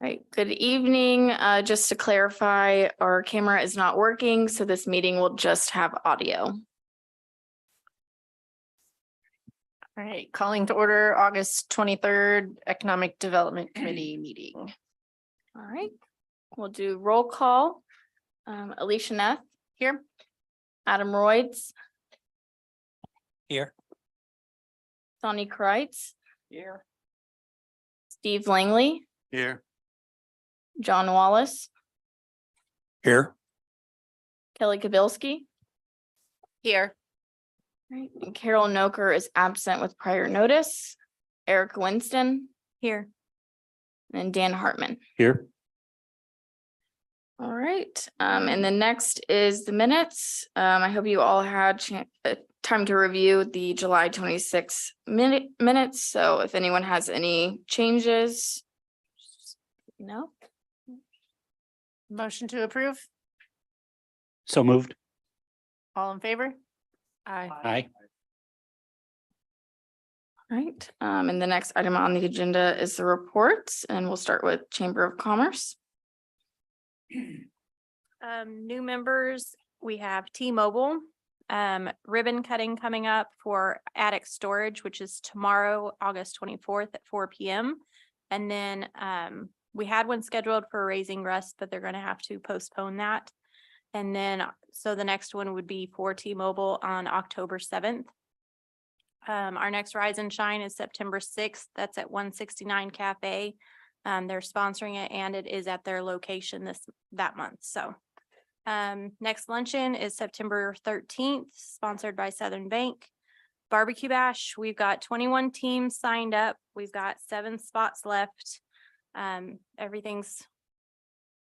Right, good evening. Just to clarify, our camera is not working, so this meeting will just have audio. All right, calling to order August 23rd Economic Development Committee meeting. All right, we'll do roll call. Alicia Neff, Here. Adam Royds, Here. Sonny Kreitz, Here. Steve Langley, Here. John Wallace, Here. Kelly Kabilski. Here. Right, and Carol Noker is absent with prior notice. Erica Winston. Here. And Dan Hartman. Here. All right, and the next is the minutes. I hope you all had time to review the July 26th minutes. So if anyone has any changes. No. Motion to approve. So moved. All in favor? Aye. Aye. All right, and the next item on the agenda is the reports, and we'll start with Chamber of Commerce. New members, we have T-Mobile, ribbon cutting coming up for attic storage, which is tomorrow, August 24th at 4 p.m. And then we had one scheduled for Raising Rust, but they're going to have to postpone that. And then, so the next one would be for T-Mobile on October 7th. Our next Rise and Shine is September 6th. That's at 169 Cafe. They're sponsoring it and it is at their location that month. So next luncheon is September 13th, sponsored by Southern Bank. Barbecue Bash, we've got 21 teams signed up. We've got 7 spots left. Everything's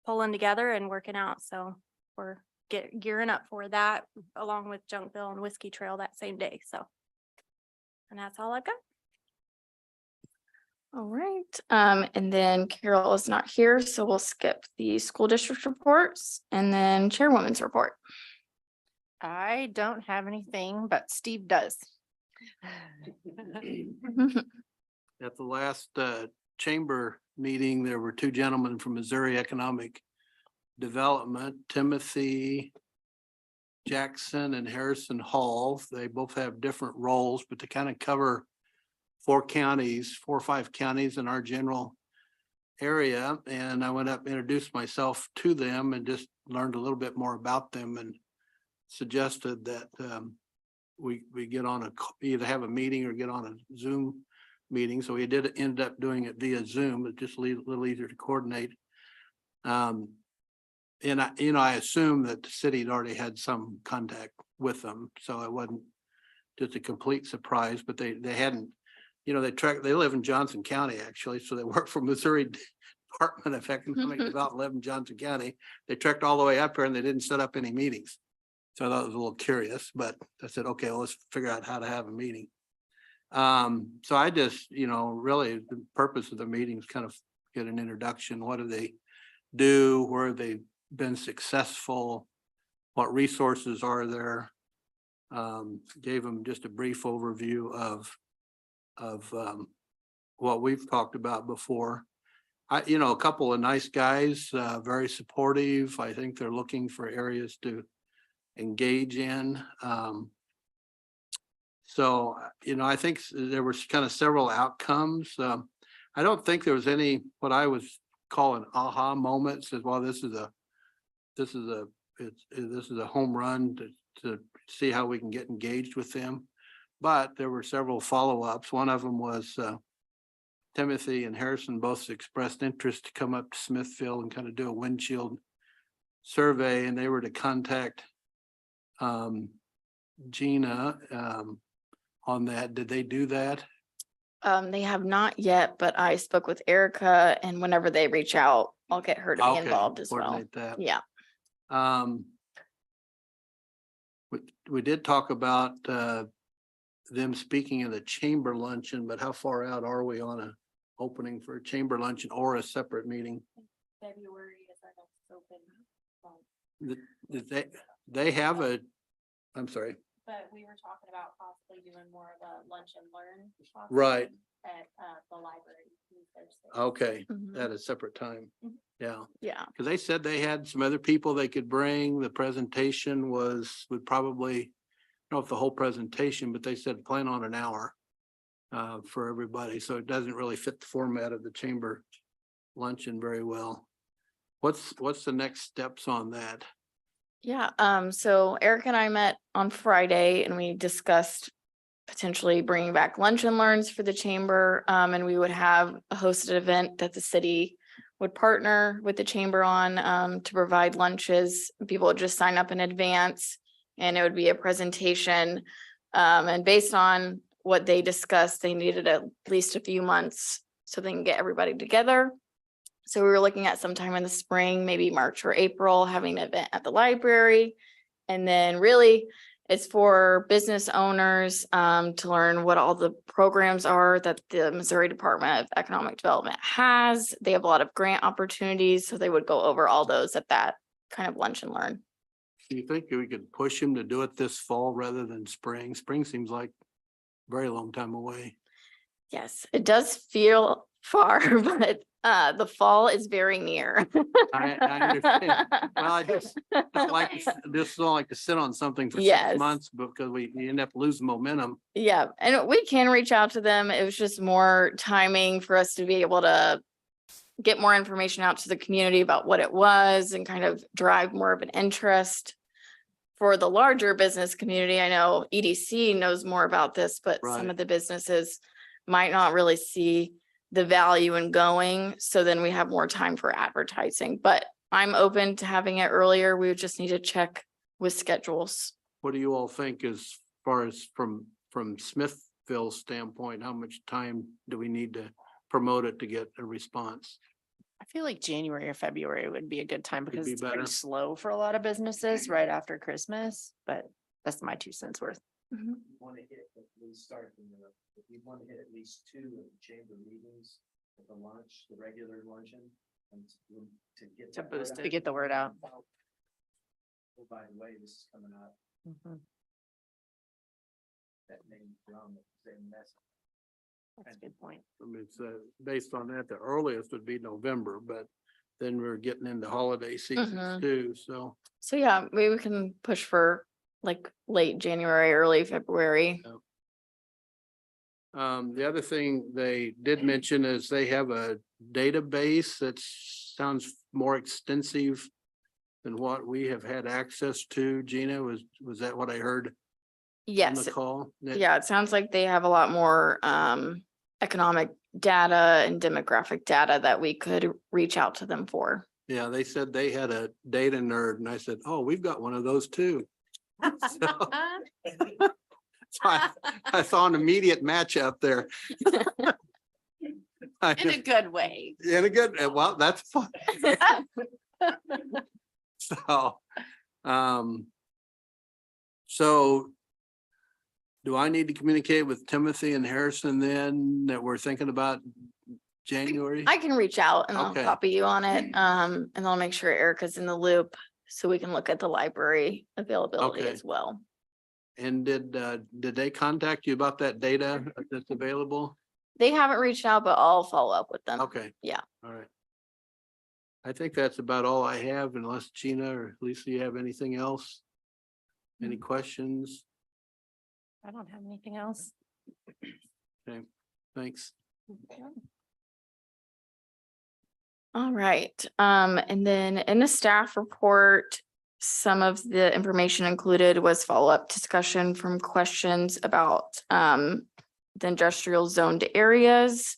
pulling together and working out. So we're gearing up for that along with Junkville and Whiskey Trail that same day. So, and that's all I've got. All right, and then Carol is not here, so we'll skip the school district reports and then chairwoman's report. I don't have anything, but Steve does. At the last chamber meeting, there were 2 gentlemen from Missouri Economic Development, Timothy Jackson and Harrison Hall. They both have different roles, but to kind of cover 4 or 5 counties in our general area. And I went up, introduced myself to them and just learned a little bit more about them and suggested that we get on either have a meeting or get on a Zoom meeting. So we did end up doing it via Zoom. It's just a little easier to coordinate. And I assume that the city had already had some contact with them. So it wasn't just a complete surprise, but they hadn't. They live in Johnson County, actually, so they work for Missouri Department of Economic Development, live in Johnson County. They trekked all the way up here and they didn't set up any meetings. So I thought it was a little curious, but I said, okay, well, let's figure out how to have a meeting. So I just, really the purpose of the meeting is kind of get an introduction. What do they do? Where have they been successful? What resources are there? Gave them just a brief overview of what we've talked about before. A couple of nice guys, very supportive. I think they're looking for areas to engage in. So, I think there was kind of several outcomes. I don't think there was any, what I was calling aha moments as well. This is a home run to see how we can get engaged with them. But there were several follow-ups. One of them was Timothy and Harrison both expressed interest to come up to Smithfield and kind of do a windshield survey, and they were to contact Gina on that. Did they do that? They have not yet, but I spoke with Erica, and whenever they reach out, I'll get her to be involved as well. Coordinate that. Yeah. We did talk about them speaking of the chamber luncheon, but how far out are we on a opening for a chamber luncheon or a separate meeting? February is our next open. They have I'm sorry. But we were talking about possibly doing more of a lunch and learn. Right. at the library. Okay, Mhm. at a separate time. Mhm. Yeah, Yeah, because they said they had some other people they could bring. The presentation would probably, I don't know if the whole presentation, but they said plan on an hour for everybody. So it doesn't really fit the format of the chamber luncheon very well. What's the next steps on that? yeah. So Eric and I met on Friday and we discussed potentially bringing back lunch and learns for the chamber. And we would have a hosted event that the city would partner with the chamber on to provide lunches. People would just sign up in advance and it would be a presentation. And based on what they discussed, they needed at least a few months so they can get everybody together. So we were looking at sometime in the spring, maybe March or April, having an event at the library. And then really it's for business owners to learn what all the programs are that the Missouri Department of Economic Development has. They have a lot of grant opportunities, so they would go over all those at that kind of lunch and learn. Do you think we could push him to do it this fall rather than spring? Spring seems like a very long time away. Yes, it does feel far, but the fall is very near. I understand. Well, I just don't like, just don't like to sit on something for Yes. 6 months because we end up losing momentum. Yeah, and we can reach out to them. It was just more timing for us to be able to get more information out to the community about what it was and kind of drive more of an interest. For the larger business community, I know EDC knows more about this, but some Right. of the businesses might not really see the value in going. So then we have more time for advertising, but I'm open to having it earlier. We would just need to check with schedules. What do you all think as far as from Smithville's standpoint, how much time do we need to promote it to get a response? I feel like January or February would be a good time Would because be it's pretty better. slow for a lot of businesses right after Christmas, but that's my 2 cents worth. Want to hit at least start from the, if you want to hit at least 2 of the chamber meetings at the lunch, the regular luncheon. And to get. To that boost word it. To get the word out. Oh, by the way, this is coming out, Mhm. that name drum, same message. That's a good point. I mean, it's based on that, the earliest would be November, but then we're getting into holiday seasons Mhm. too, so. So yeah, maybe we can push for like late January, early February. The other thing they did mention is they have a database that sounds more extensive than what we have had access to. Gina, was that what I heard on Yes, the call? That- yeah, it sounds like they have a lot more economic data and demographic data that we could reach out to them for. Yeah, they said they had a data nerd and I said, oh, we've got one of those too. So I saw an immediate match up there. I In a just- good way. In a good, well, that's fine. So, so do I need to communicate with Timothy and Harrison then that we're thinking about January? I can reach out and I'll Okay. copy you on it. And I'll make sure Erica's in the loop so we can look at the library availability Okay. as well. And did they contact you about that data that's available? They haven't reached out, but I'll follow up with them. Okay. Yeah. All right. I think that's about all I have unless Gina or Lisa, you have anything else? Any questions? I don't have anything else. Okay, thanks. All right, and then in the staff report, some of the information included was follow-up discussion from questions about the industrial zoned areas.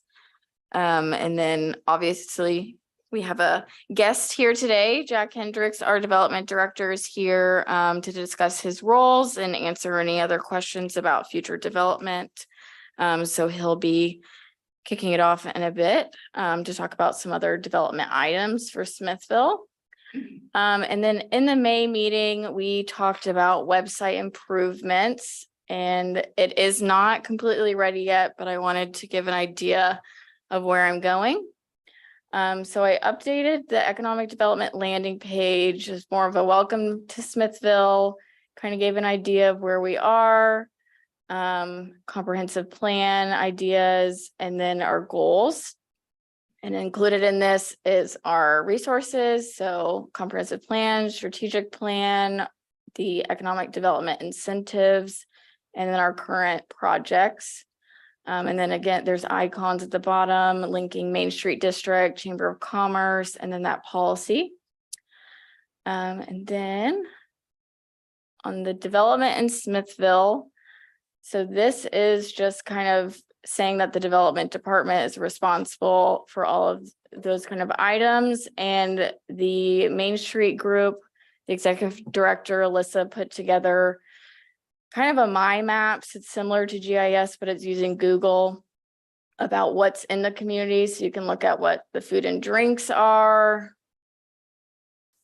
And then obviously, we have a guest here today. Jack Hendricks, our development director, is here to discuss his roles and answer any other questions about future development. So he'll be kicking it off in a bit to talk about some other development items for Smithville. And then in the May meeting, we talked about website improvements, and it is not completely ready yet, but I wanted to give an idea of where I'm going. So I updated the economic development landing page as more of a welcome to Smithville, kind of gave an idea of where we are. comprehensive plan ideas, and then our goals. And included in this is our resources, so comprehensive plan, strategic plan, the economic development incentives, and then our current projects. And then again, there's icons at the bottom linking Main Street District, Chamber of Commerce, and then that policy. And then on the development in Smithville, so this is just kind of saying that the development department is responsible for all of those kind of items, and the Main Street group, the executive director, Alyssa, put together kind of a mind maps. It's similar to GIS, but it's using Google about what's in the community. So you can look at what the food and drinks are.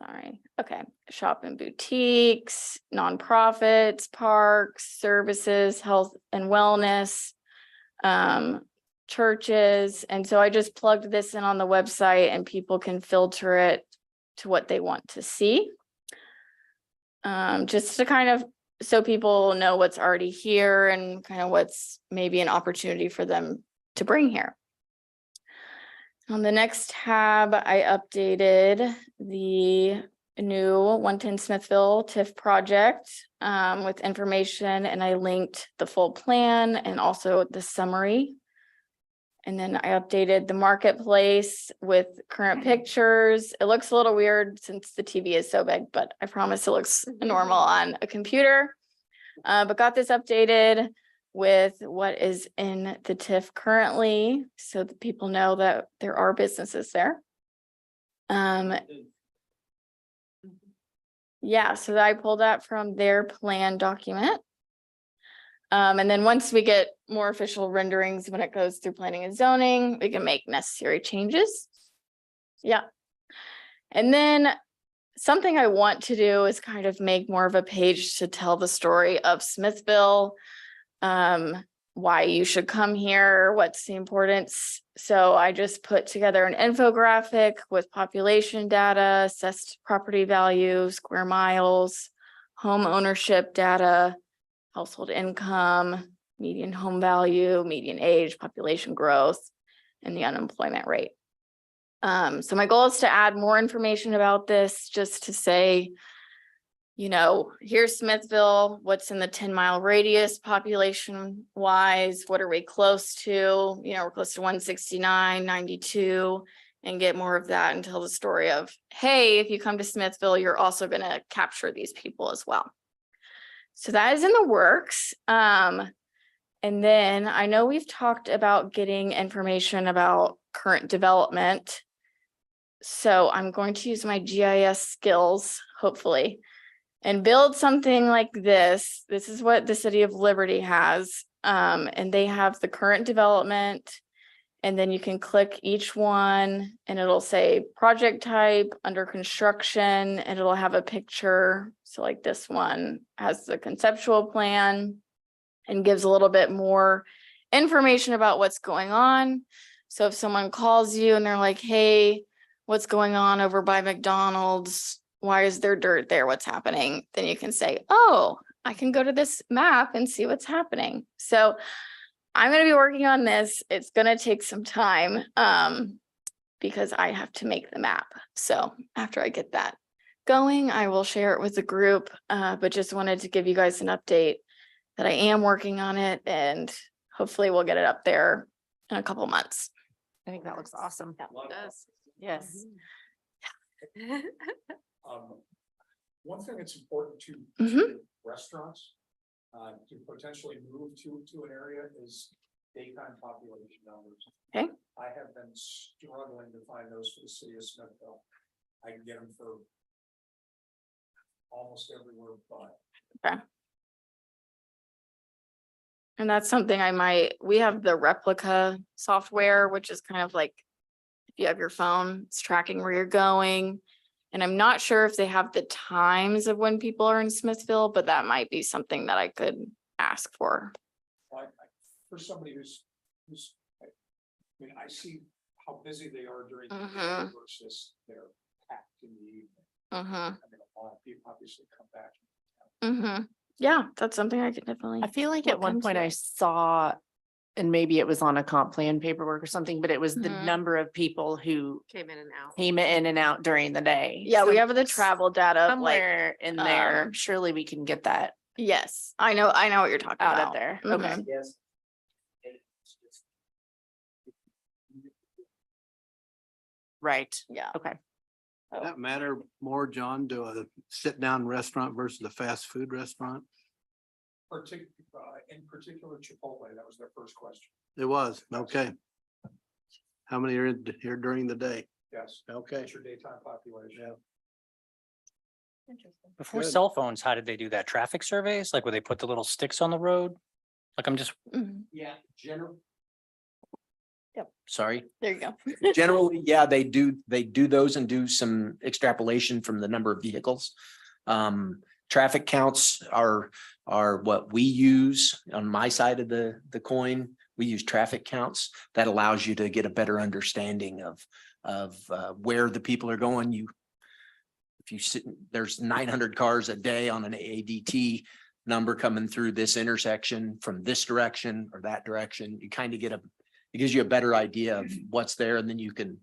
Sorry. Okay. Shop and boutiques, nonprofits, parks, services, health and wellness, churches. And so I just plugged this in on the website and people can filter it to what they want to see. Just to kind of, so people know what's already here and kind of what's maybe an opportunity for them to bring here. On the next tab, I updated the new 110 Smithville TIF project with information, and I linked the full plan and also the summary. And then I updated the marketplace with current pictures. It looks a little weird since the TV is so big, but I promise it looks normal on a computer. But got this updated with what is in the TIF currently, so that people know that there are businesses there. Yeah, so I pulled that from their plan document. And then once we get more official renderings, when it goes through planning and zoning, we can make necessary changes. Yeah. And then something I want to do is kind of make more of a page to tell the story of Smithville, why you should come here, what's the importance. So I just put together an infographic with population data, assessed property value, square miles, home ownership data, household income, median home value, median age, population growth, and the unemployment rate. So my goal is to add more information about this, just to say, you know, here's Smithville, what's in the 10-mile radius population wise, what are we close to? You know, we're close to 169, 92, and get more of that and tell the story of, hey, if you come to Smithville, you're also going to capture these people as well. So that is in the works. And then I know we've talked about getting information about current development. So I'm going to use my GIS skills, hopefully, and build something like this. This is what the City of Liberty has. And they have the current development. And then you can click each one and it'll say project type, under construction, and it'll have a picture. So like this one has the conceptual plan and gives a little bit more information about what's going on. So if someone calls you and they're like, hey, what's going on over by McDonald's? Why is there dirt there? What's happening? Then you can say, oh, I can go to this map and see what's happening. So I'm going to be working on this. It's going to take some time because I have to make the map. So after I get that going, I will share it with the group, but just wanted to give you guys an update that I am working on it, and hopefully we'll get it up there in a couple months. I think that looks awesome. Yes. One thing that's important to Mhm. restaurants, to potentially move to an area is daytime population numbers. Okay. I have been struggling to find those for the city of Smithville. I can get them for almost everywhere, but And that's something we have the replica software, which is kind of like, if you have your phone, it's tracking where you're going. And I'm not sure if they have the times of when people are in Smithville, but that might be something that I could ask for. for somebody who's, I mean, I see how busy they are during the day Mhm. versus they're packed in the evening. Mm-hmm. I mean, a lot of people obviously come back. Mm-hmm. Yeah, that's something I could definitely. I feel like at look one point into. I saw, and maybe it was on a comp plan paperwork or something, but it was the Mhm. number of people who Came in and out. came in and out during the day. Yeah, we So have the travel data of like, somewhere in there, um, surely we can get that yes, I know what you're talking out about. of there. Mhm. Okay. Yes. Right. Yeah. Okay. Does that matter more, John, to a sit-down restaurant versus a fast food restaurant? In particular Chipotle, that was their first question. It was, okay. How many are here during the day? Yes. Okay. What's your daytime population? Yeah. Before Good. cell phones, how did they do that? Traffic surveys? Like where they put the little sticks on the road? Like I'm just, Mhm. Yeah, Yep. sorry. There you go. Generally, yeah, they do those and do some extrapolation from the number of vehicles. Traffic counts are what we use on my side of the coin. We use traffic counts. That allows you to get a better understanding of where the people are going. If you sit, there's 900 cars a day on an ADT number coming through this intersection from this direction or that direction. You kind of get it gives you a better idea of what's there, and then you can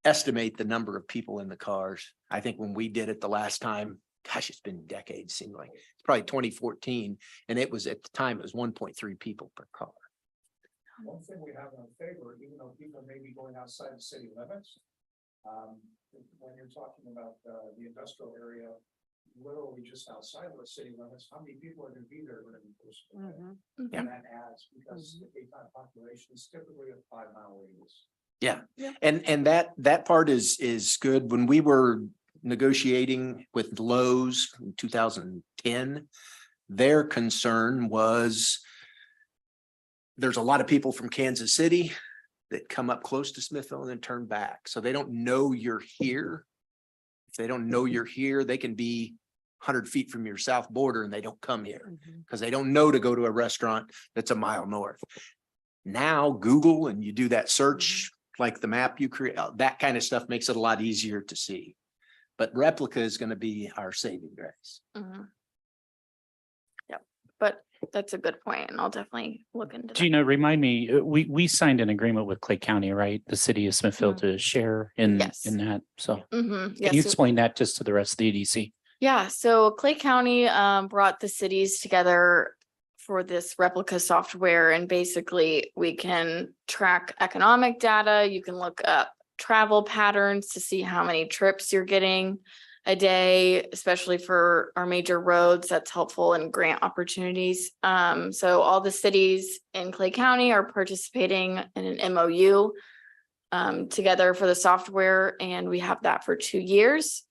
estimate the number of people in the cars. I think when we did it the last time, gosh, it's been decades, seemed like it's probably 2014. And it was at the time, it was 1.3 people per car. One thing we have in our favor, even though people may be going outside the city limits. When you're talking about the industrial area, literally just outside of the city limits, how many people are gonna be there? When it goes to the day? Yeah. And that adds, because the daytime population is typically a 5-mile radius. Yeah, Yeah. and that part is good. When we were negotiating with Lowe's in 2010, their concern was there's a lot of people from Kansas City that come up close to Smithville and then turn back. So they don't know you're here. If they don't know you're here, they can be 100 feet from your south border and they don't come here because they don't know to go to a restaurant that's a mile north. Now Google and you do that search, like the map you create, that kind of stuff makes it a lot easier to see. But replica is going to be our saving grace. Mhm. Yep, but that's a good point, and I'll definitely look into that. Gina, remind me, we signed an agreement with Clay County, right? The city of Smithfield to share Yes. in that. So Mhm, can you yes. explain that just to the rest of the EDC? Yeah, so Clay County brought the cities together for this replica software, and basically we can track economic data. You can look up travel patterns to see how many trips you're getting a day, especially for our major roads. That's helpful in grant opportunities. So all the cities in Clay County are participating in an MOU together for the software, and we have that for 2 years.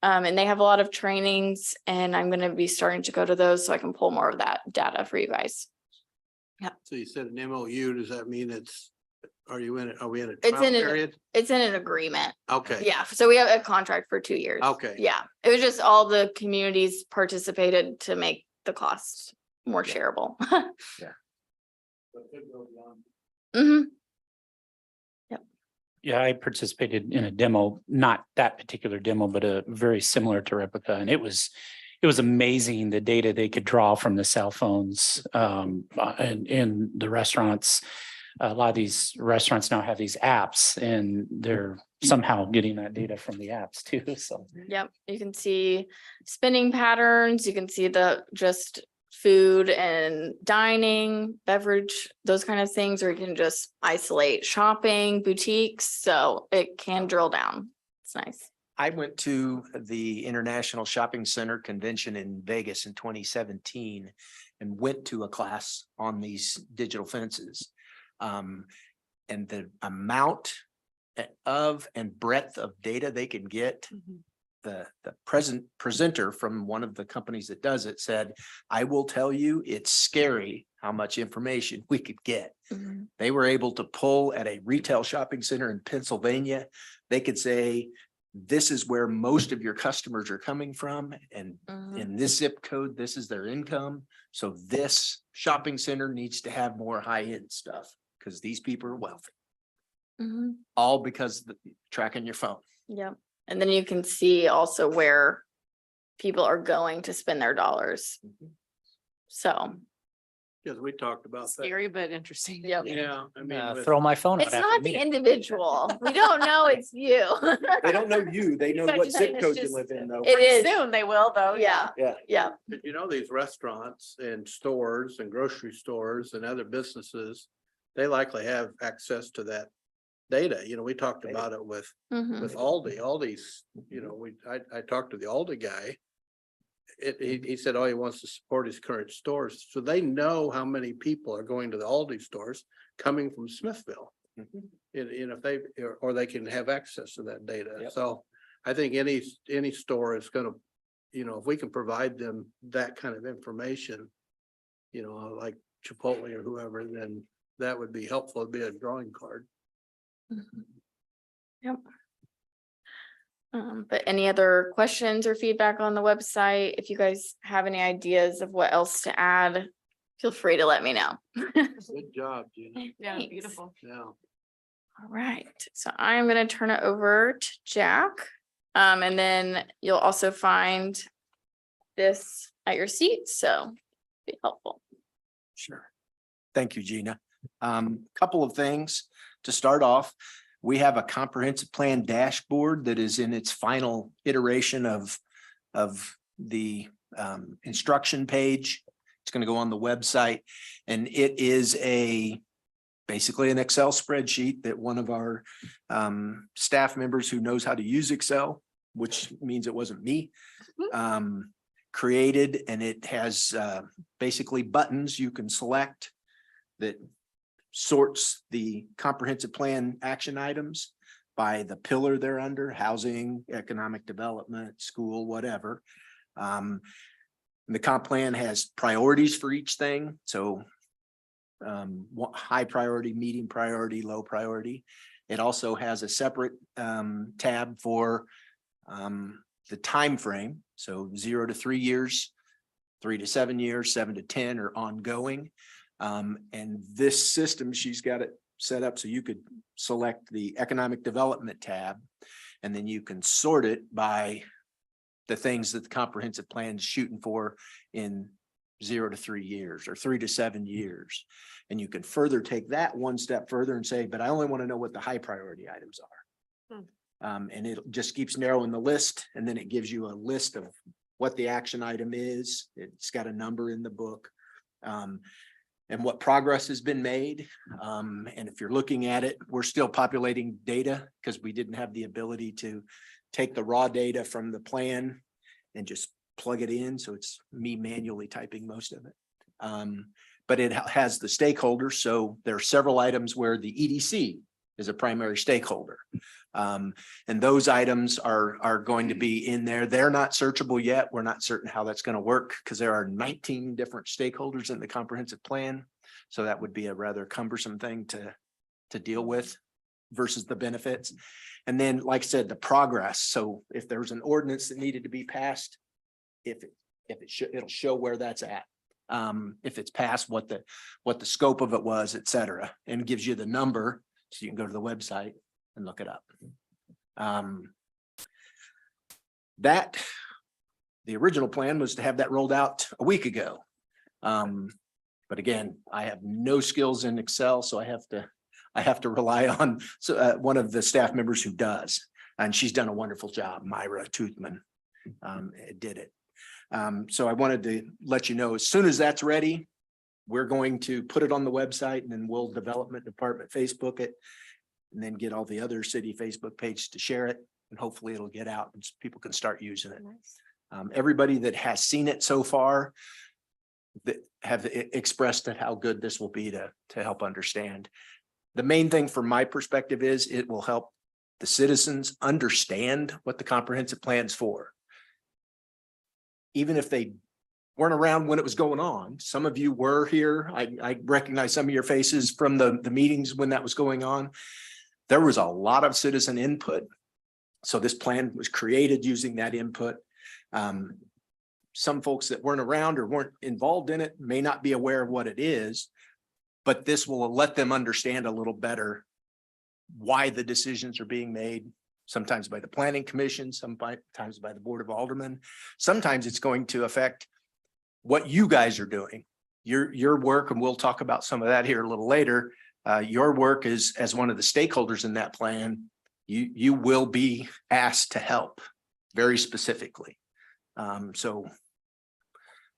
And they have a lot of trainings, and I'm gonna be starting to go to those so I can pull more of that data for you guys. So you said an MOU, does that mean are we in a It's trial in an- period? It's in an agreement. Okay. Yeah, so we have a contract for 2 years. Okay. Yeah, it was just all the communities participated to make the cost more shareable. But it could go beyond. hmm Yeah, I participated in a demo, not that particular demo, but a very similar to replica. And it was amazing the data they could draw from the cell phones and in the restaurants. A lot of these restaurants now have these apps and they're somehow getting that data from the apps too. So Yep, you can see spending patterns, you can see the just food and dining, beverage, those kind of things, or you can just isolate shopping, boutiques, so it can drill down. It's nice. I went to the International Shopping Center Convention in Vegas in 2017 and went to a class on these digital fences. And the amount of and breadth of data they can get, the presenter from one of the companies that does it said, I will tell you, it's scary how much information we could get. Mhm. They were able to pull at a retail shopping center in Pennsylvania. They could say, this is where most of your customers are coming from. And Mhm. in this zip code, this is their income. So this shopping center needs to have more high-end stuff because these people are wealthy, Mhm. all because of the tracking your phone. Yep, and then you can see also where people are going to spend their dollars. So, Because we talked about that. Scary, but interesting. yep. Yeah, I mean, with- Throw my phone out It's after not the meeting. individual. We don't know it's you. They don't know you, they know what Imagine zip it's code you just- live in though. It is, Soon they will though. yeah, Yeah. yeah. but you know, these restaurants and stores and grocery stores and other businesses, they likely have access to that data. You know, we talked about it with Mhm. Aldi. Aldi's, you know, I talked to the Aldi guy. He said, oh, he wants to support his current stores. So they know how many people are going to the Aldi stores coming from Smithville. Mhm. And if they, or they can have access to that data. Yep. So I think any store is gonna, you know, if we can provide them that kind of information, you know, like Chipotle or whoever, then that would be helpful. It'd be a drawing card. Mhm. Yep. But any other questions or feedback on the website? If you guys have any ideas of what else to add, feel free to let me know. Good job, Gina. Yeah, Thanks. beautiful. Yeah. All right, so I am gonna turn it over to Jack. And then you'll also find this at your seat, so be helpful. Sure. Thank you, Gina. Couple of things to start off. We have a comprehensive plan dashboard that is in its final iteration of the instruction page. It's going to go on the website, and it is basically an Excel spreadsheet that one of our staff members who knows how to use Excel, which means it wasn't me, created, and it has basically buttons you can select that sorts the comprehensive plan action items by the pillar they're under: housing, economic development, school, whatever. The comp plan has priorities for each thing. So high priority, medium priority, low priority. It also has a separate tab for the time frame. So 0 to 3 years, 3 to 7 years, 7 to 10 are ongoing. And this system, she's got it set up so you could select the economic development tab, and then you can sort it by the things that the comprehensive plan is shooting for in 0 to 3 years or 3 to 7 years. And you can further take that one step further and say, but I only want to know what the high priority items are. And it just keeps narrowing the list, and then it gives you a list of what the action item is. It's got a number in the book. And what progress has been made. And if you're looking at it, we're still populating data because we didn't have the ability to take the raw data from the plan and just plug it in. So it's me manually typing most of it. But it has the stakeholders. So there are several items where the EDC is a primary stakeholder. And those items are going to be in there. They're not searchable yet. We're not certain how that's going to work because there are 19 different stakeholders in the comprehensive plan. So that would be a rather cumbersome thing to deal with versus the benefits. And then, like I said, the progress. So if there's an ordinance that needed to be passed, it'll show where that's at. If it's passed, what the scope of it was, et cetera, and gives you the number. So you can go to the website and look it up. The original plan was to have that rolled out a week ago. But again, I have no skills in Excel, so I have to rely on one of the staff members who does, and she's done a wonderful job. Myra Toothman did it. So I wanted to let you know, as soon as that's ready, we're going to put it on the website, and then we'll development department Facebook it, and then get all the other city Facebook pages to share it, and hopefully it'll get out and people can start using it. Everybody that has seen it so far that have expressed that how good this will be to help understand. The main thing from my perspective is it will help the citizens understand what the comprehensive plan's for. Even if they weren't around when it was going on, some of you were here. I recognize some of your faces from the meetings when that was going on. There was a lot of citizen input. So this plan was created using that input. Some folks that weren't around or weren't involved in it may not be aware of what it is, but this will let them understand a little better why the decisions are being made, sometimes by the planning commission, sometimes by the board of aldermen. Sometimes it's going to affect what you guys are doing. Your work, and we'll talk about some of that here a little later. Your work is as one of the stakeholders in that plan. You will be asked to help very specifically. So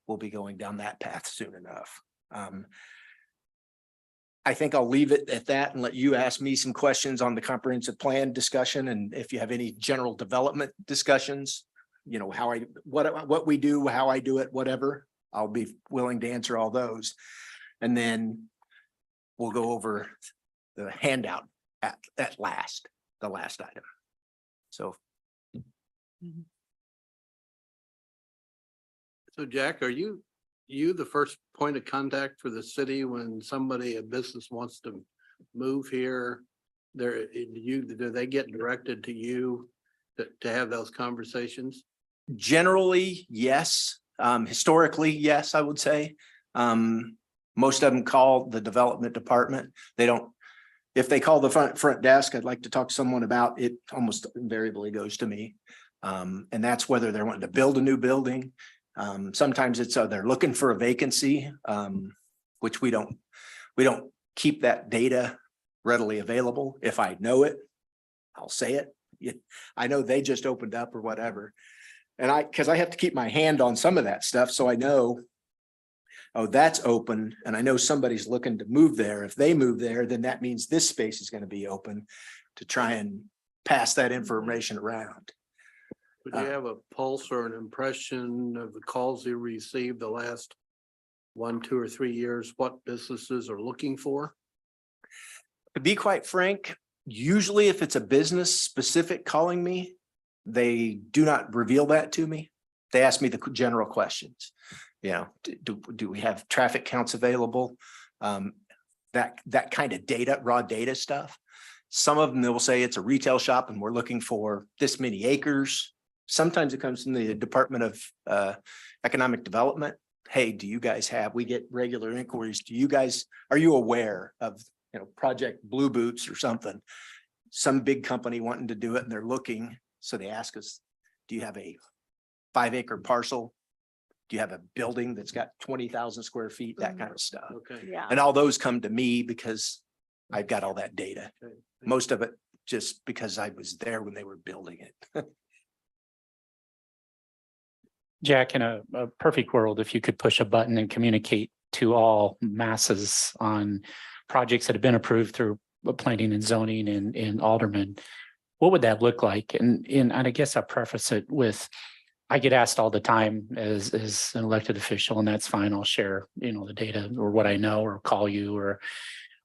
we'll be going down that path soon enough. I think I'll leave it at that and let you ask me some questions on the comprehensive plan discussion. And if you have any general development discussions, you know, what we do, how I do it, whatever, I'll be willing to answer all those. And then we'll go over the handout at the last item. So. So Jack, are you the first point of contact for the city when a business wants to move here? Do they get directed to you to have those conversations? Generally, yes. Historically, yes, I would say. Most of them call the development department. They don't, if they call the front desk, I'd like to talk to someone about it, almost invariably goes to me. And that's whether they're wanting to build a new building. Sometimes it's they're looking for a vacancy, which we don't keep that data readily available. If I know it, I'll say it. I know they just opened up or whatever. And because I have to keep my hand on some of that stuff. So I know, oh, that's open. And I know somebody's looking to move there. If they move there, then that means this space is going to be open to try and pass that information around. Would you have a pulse or an impression of the calls you received the last 1, 2, or 3 years, what businesses are looking for? To be quite frank, usually if it's a business specific calling me, they do not reveal that to me. They ask me the general questions. You know, do we have traffic counts available? That kind of data, raw data stuff. Some of them, they will say it's a retail shop and we're looking for this many acres. Sometimes it comes from the Department of Economic Development. Hey, do you guys we get regular inquiries. Are you aware of, you know, Project Blue Boots or something? Some big company wanting to do it and they're looking. So they ask us, do you have a 5-acre parcel? Do you have a building that's got 20,000 square feet? That kind of stuff. Okay. Yeah. And all those come to me because I've got all that data. Okay. Most of it just because I was there when they were building it. Jack, in a perfect world, if you could push a button and communicate to all masses on projects that have been approved through planning and zoning and aldermen, what would that look like? And I guess I preface it with, I get asked all the time as an elected official, and that's fine. I'll share, you know, the data or what I know or call you, or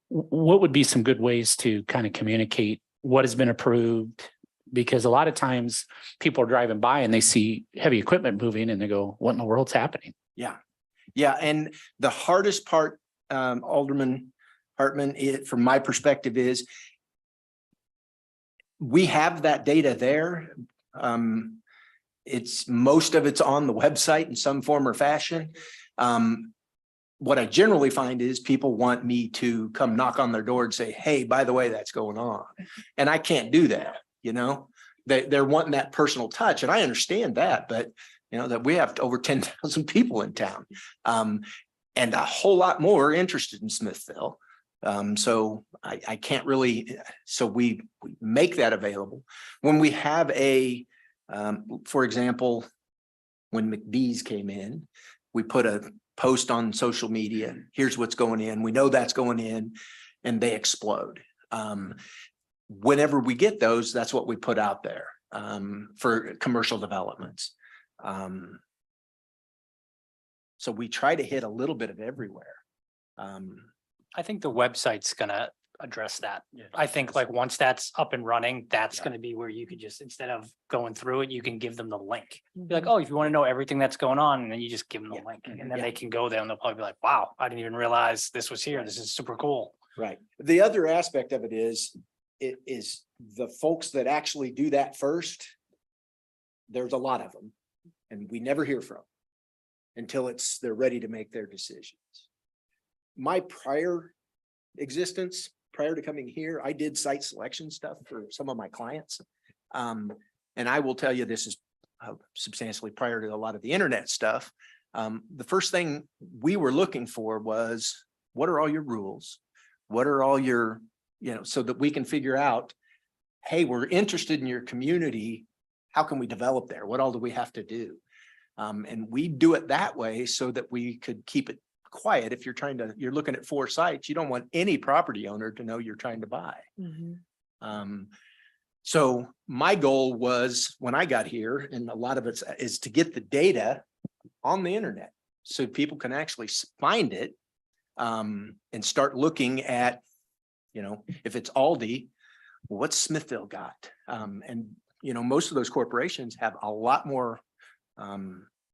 what would be some good ways to kind of communicate what has been approved? Because a lot of times people are driving by and they see heavy equipment moving and they go, what in the world's happening? Yeah. Yeah. And the hardest part, Alderman Hartman, from my perspective is we have that data there. Most of it's on the website in some form or fashion. What I generally find is people want me to come knock on their door and say, hey, by the way, that's going on. And I can't do that. You know, they're wanting that personal touch. And I understand that, but you know, that we have over 10,000 people in town, and a whole lot more interested in Smithville. So I can't really, so we make that available. When we have for example, when McBee's came in, we put a post on social media. Here's what's going in. We know that's going in, and they explode. Whenever we get those, that's what we put out there for commercial developments. So we try to hit a little bit of everywhere. I think the website's gonna address that. I think like once that's up and running, that's gonna be where you could just, instead of going through it, you can give them the link. Be like, oh, if you want to know everything that's going on, and then you just give them the link, and then they can go there and they'll probably be like, wow, I didn't even realize this was here. This is super cool. Right. The other aspect of it is the folks that actually do that first. There's a lot of them, and we never hear from until they're ready to make their decisions. My prior existence, prior to coming here, I did site selection stuff for some of my clients. And I will tell you, this is substantially prior to a lot of the internet stuff. The first thing we were looking for was, what are all your rules? What are all your, so that we can figure out, hey, we're interested in your community. How can we develop there? What all do we have to do? And we do it that way so that we could keep it quiet. If you're looking at 4 sites, you don't want any property owner to know you're trying to buy. So my goal was, when I got here, and a lot of it is to get the data on the internet so people can actually find it, and start looking at, if it's Aldi, what's Smithville got? And most of those corporations have a lot more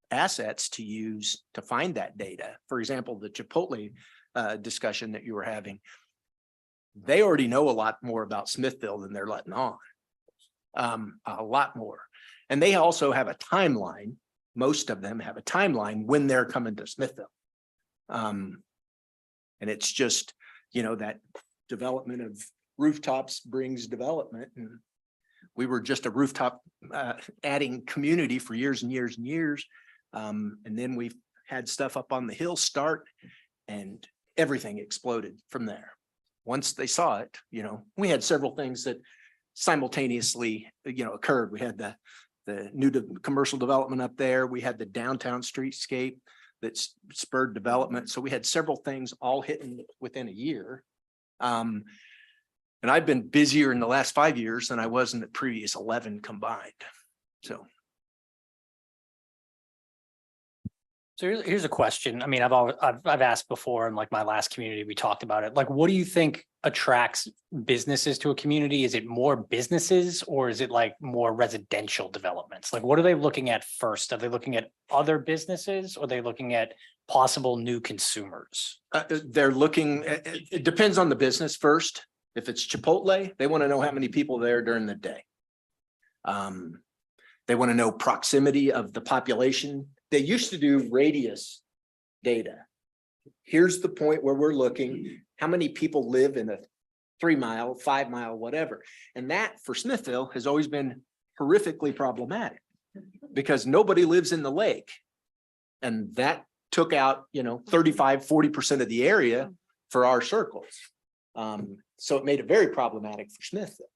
assets to use to find that data. For example, the Chipotle discussion that you were having, they already know a lot more about Smithville than they're letting on. A lot more. And they also have a timeline. Most of them have a timeline when they're coming to Smithville. And it's just, that development of rooftops brings development. And we were just a rooftop adding community for years and years and years. And then we've had stuff up on the hill start, and everything exploded from there. Once they saw it, we had several things that simultaneously, occurred. We had the new commercial development up there. We had the downtown streetscape that spurred development. So we had several things all hitting within a year. And I've been busier in the last 5 years than I was in the previous 11 combined. So here's a question. I mean, I've asked before in like my last community, we talked about it. Like, what do you think attracts businesses to a community? Is it more businesses, or is it like more residential developments? Like, what are they looking at first? Are they looking at other businesses, or are they looking at possible new consumers? they're looking, it depends on the business first. If it's Chipotle, they want to know how many people are there during the day. They want to know proximity of the population. They used to do radius data. Here's the point where we're looking, how many people live in a 3 mile, 5 mile, whatever. And that for Smithville has always been horrifically problematic because nobody lives in the lake. And that took out, 35, 40% of the area for our circles. So it made it very problematic for Smithville.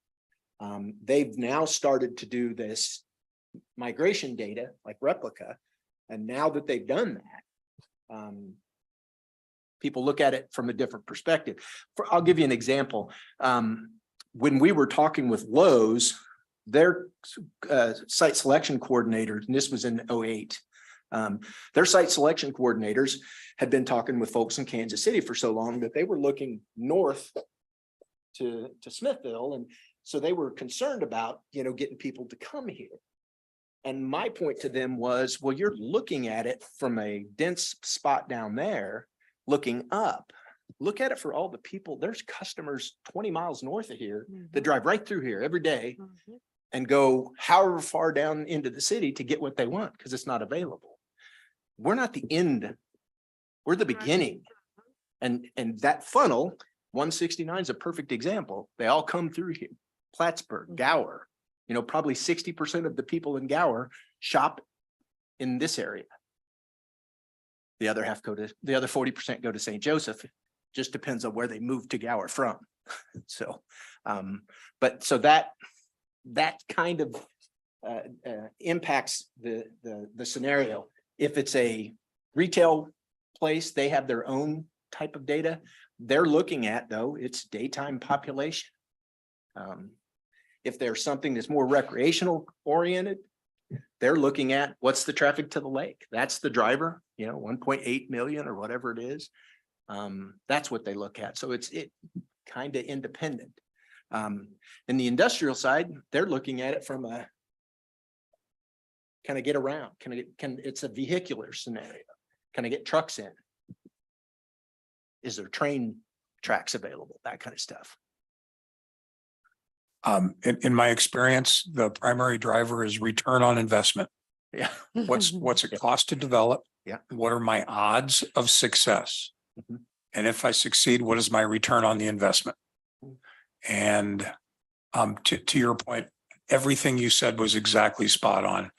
They've now started to do this migration data like Replica. And now that they've done that, people look at it from a different perspective. I'll give you an example. When we were talking with Lowe's, their site selection coordinators, and this was in 2008, their site selection coordinators had been talking with folks in Kansas City for so long that they were looking north to Smithville. And so they were concerned about, getting people to come here. And my point to them was, well, you're looking at it from a dense spot down there, looking up. Look at it for all the people. There's customers 20 miles north of here that drive right through here every day and go however far down into the city to get what they want because it's not available. We're not the end. We're the beginning. And that funnel, 169 is a perfect example. They all come through here. Plattsburgh, Gower. Probably 60% of the people in Gower shop in this area. The other 40% go to St. Joseph. Just depends on where they move to Gower from. So, so that kind of impacts the scenario. If it's a retail place, they have their own type of data. They're looking at, though, it's daytime population. If there's something that's more recreational oriented, they're looking at what's the traffic to the lake. That's the driver, 1.8 million or whatever it is. That's what they look at. So it's kind of independent. In the industrial side, they're looking at it from a kind of get around. It's a vehicular scenario. Can I get trucks in? Is there train tracks available? That kind of stuff. In my experience, the primary driver is return on investment. Yeah. What's it cost to develop? Yeah. What are my odds of success? And if I succeed, what is my return on the investment? And to your point, everything you said was exactly spot on.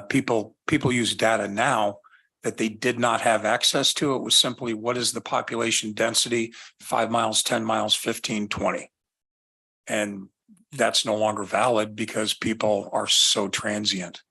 People use data now that they did not have access to. It was simply, what is the population density, 5 miles, 10 miles, 15, 20? And that's no longer valid because people are so transient.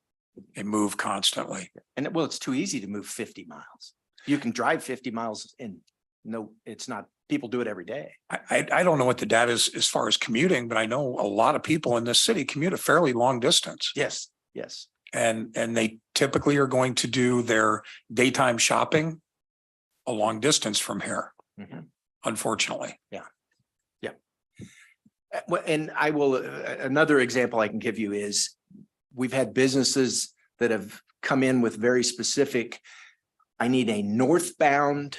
They move constantly. And well, it's too easy to move 50 miles. You can drive 50 miles and no, it's not, people do it every day. I don't know what the data is as far as commuting, but I know a lot of people in this city commute a fairly long distance. Yes, yes. And they typically are going to do their daytime shopping a long distance from here, unfortunately. Well, and I will, another example I can give you is we've had businesses that have come in with very specific, I need a northbound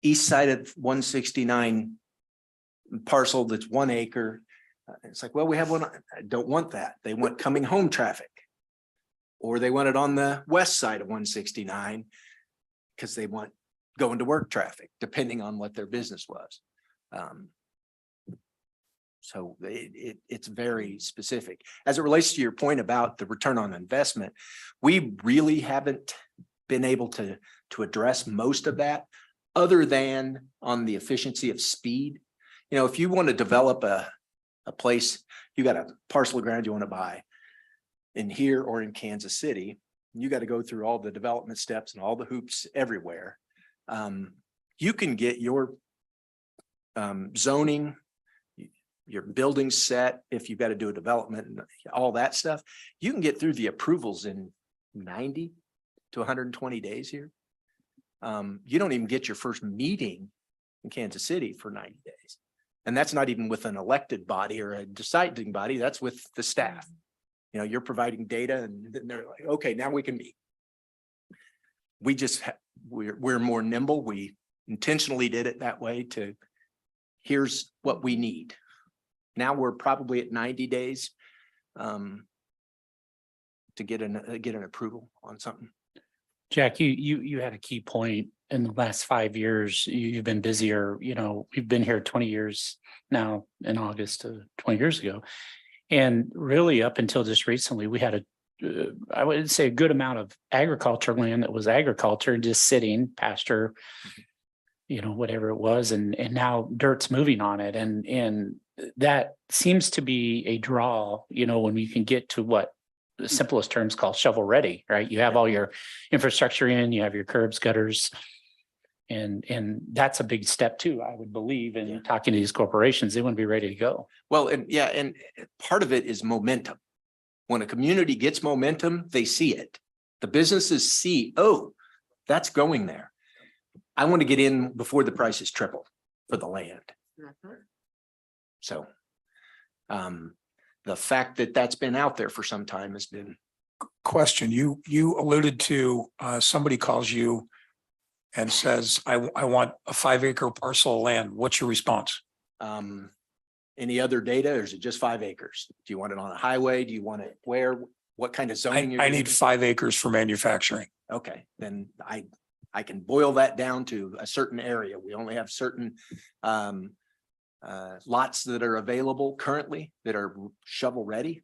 east side of 169 parcel that's 1 acre. It's like, well, we have one. I don't want that. They want coming home traffic. Or they want it on the west side of 169 because they want going to work traffic, depending on what their business was. So it's very specific. As it relates to your point about the return on investment, we really haven't been able to address most of that other than on the efficiency of speed. You know, if you want to develop a place, you got a parcel of ground you want to buy in here or in Kansas City, you got to go through all the development steps and all the hoops everywhere. You can get your zoning, your building set, if you've got to do a development and all that stuff, you can get through the approvals in 90 to 120 days here. You don't even get your first meeting in Kansas City for 90 days. And that's not even with an elected body or a deciding body, that's with the staff. You know, you're providing data and then they're like, okay, now we can meet. We just, we're more nimble. We intentionally did it that way to, here's what we need. Now we're probably at 90 days to get an approval on something. Jack, you had a key point in the last 5 years. You've been busier, you know, we've been here 20 years now in August, 20 years ago. And really up until just recently, we had I would say a good amount of agriculture land that was agriculture, just sitting, pasture, you know, whatever it was. And now dirt's moving on it. And that seems to be a draw, you know, when you can get to what the simplest terms called shovel ready, right? You have all your infrastructure in, you have your curbs, gutters. And that's a big step too, I would believe, in talking to these corporations, they want to be ready to go. Well, and part of it is momentum. When a community gets momentum, they see it. The businesses see, oh, that's going there. I want to get in before the prices triple for the land. So the fact that that's been out there for some time has been. Question, you alluded to, somebody calls you and says, I want a 5 acre parcel of land. What's your response? Any other data, or is it just 5 acres? Do you want it on a highway? Do you want it where? What kind of zoning? I need 5 acres for manufacturing. Okay, then I can boil that down to a certain area. We only have certain lots that are available currently that are shovel ready,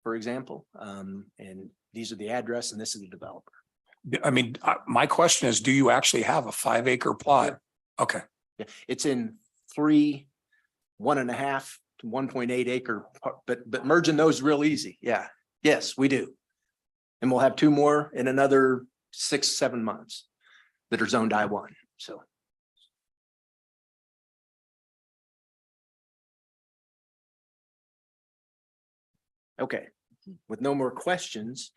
for example. And these are the address and this is the developer. I mean, my question is, do you actually have a 5 acre plot? Okay. Yeah, it's in 3, 1.5 to 1.8 acre, but merging those real easy. Yeah. Yes, we do. And we'll have 2 more in another 6-7 months that are zoned I-1. So. Okay, with no more questions.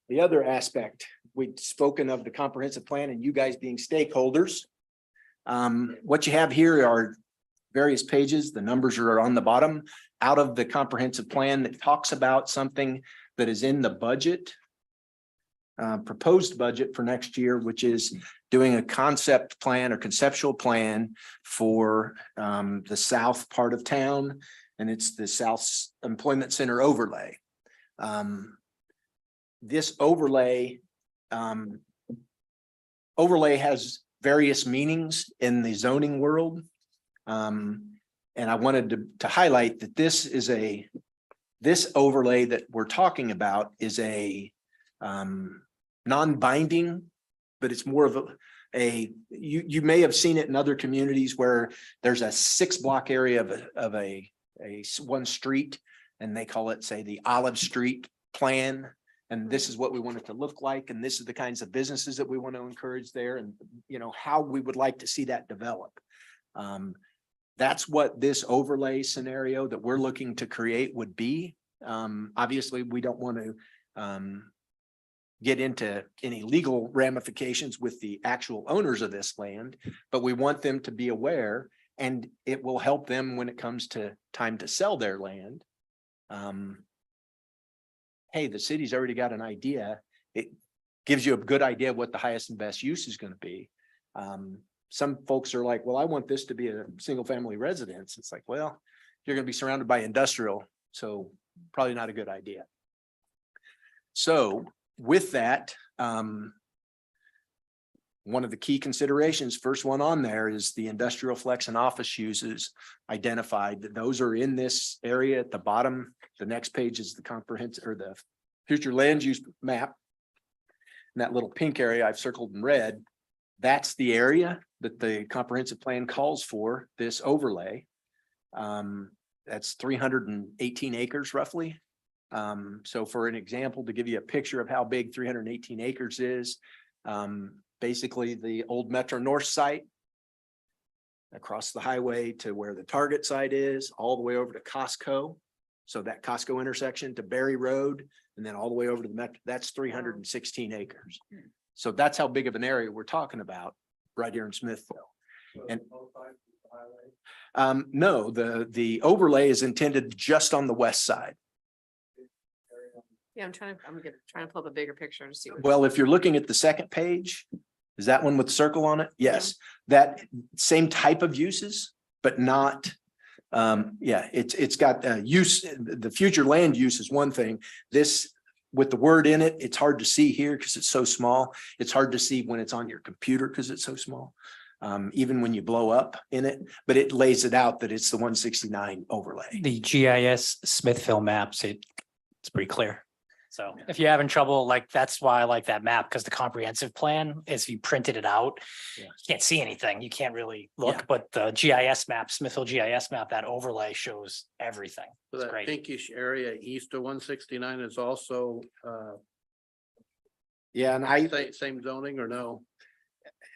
The other aspect, we'd spoken of the comprehensive plan and you guys being stakeholders. What you have here are various pages. The numbers are on the bottom out of the comprehensive plan that talks about something that is in the budget, proposed budget for next year, which is doing a concept plan or conceptual plan for the south part of town. And it's the South Employment Center overlay. This overlay has various meanings in the zoning world. And I wanted to highlight that this overlay that we're talking about is a non-binding, but it's more of you may have seen it in other communities where there's a 6-block area of a one street, and they call it, say, the Olive Street plan. And this is what we want it to look like, and this is the kinds of businesses that we want to encourage there, and how we would like to see that develop. That's what this overlay scenario that we're looking to create would be. Obviously, we don't want to get into any legal ramifications with the actual owners of this land, but we want them to be aware, and it will help them when it comes to time to sell their land. Hey, the city's already got an idea. It gives you a good idea of what the highest and best use is going to be. Some folks are like, well, I want this to be a single family residence. It's like, well, you're going to be surrounded by industrial, so probably not a good idea. So with that, one of the key considerations, first one on there, is the industrial flex and office uses identified, that those are in this area at the bottom. The next page is the comprehensive or the future land use map. And that little pink area I've circled in red, that's the area that the comprehensive plan calls for this overlay. That's 318 acres roughly. So for an example, to give you a picture of how big 318 acres is, basically the old Metro North site across the highway to where the Target site is, all the way over to Costco. So that Costco intersection to Berry Road, and then all the way over to the Metro, that's 316 acres. So that's how big of an area we're talking about right here in Smithville. And no, the overlay is intended just on the west side. Yeah, I'm trying to pull up a bigger picture to see. Well, if you're looking at the second page, is that one with the circle on it? Yes, that same type of uses, but not, it's got use. The future land use is one thing. This, with the word in it, it's hard to see here because it's so small. It's hard to see when it's on your computer because it's so small. Even when you blow up in it, but it lays it out that it's the 169 overlay. The GIS Smithville maps, it's pretty clear. So if you're having trouble, like, that's why I like that map, because the comprehensive plan is, if you printed it out, Yeah. you can't see anything. You can't really look, Yeah. but the GIS map, Smithville GIS map, that overlay shows everything. So It's that great. pinkish area east of 169 is also Yeah, and same zoning or no?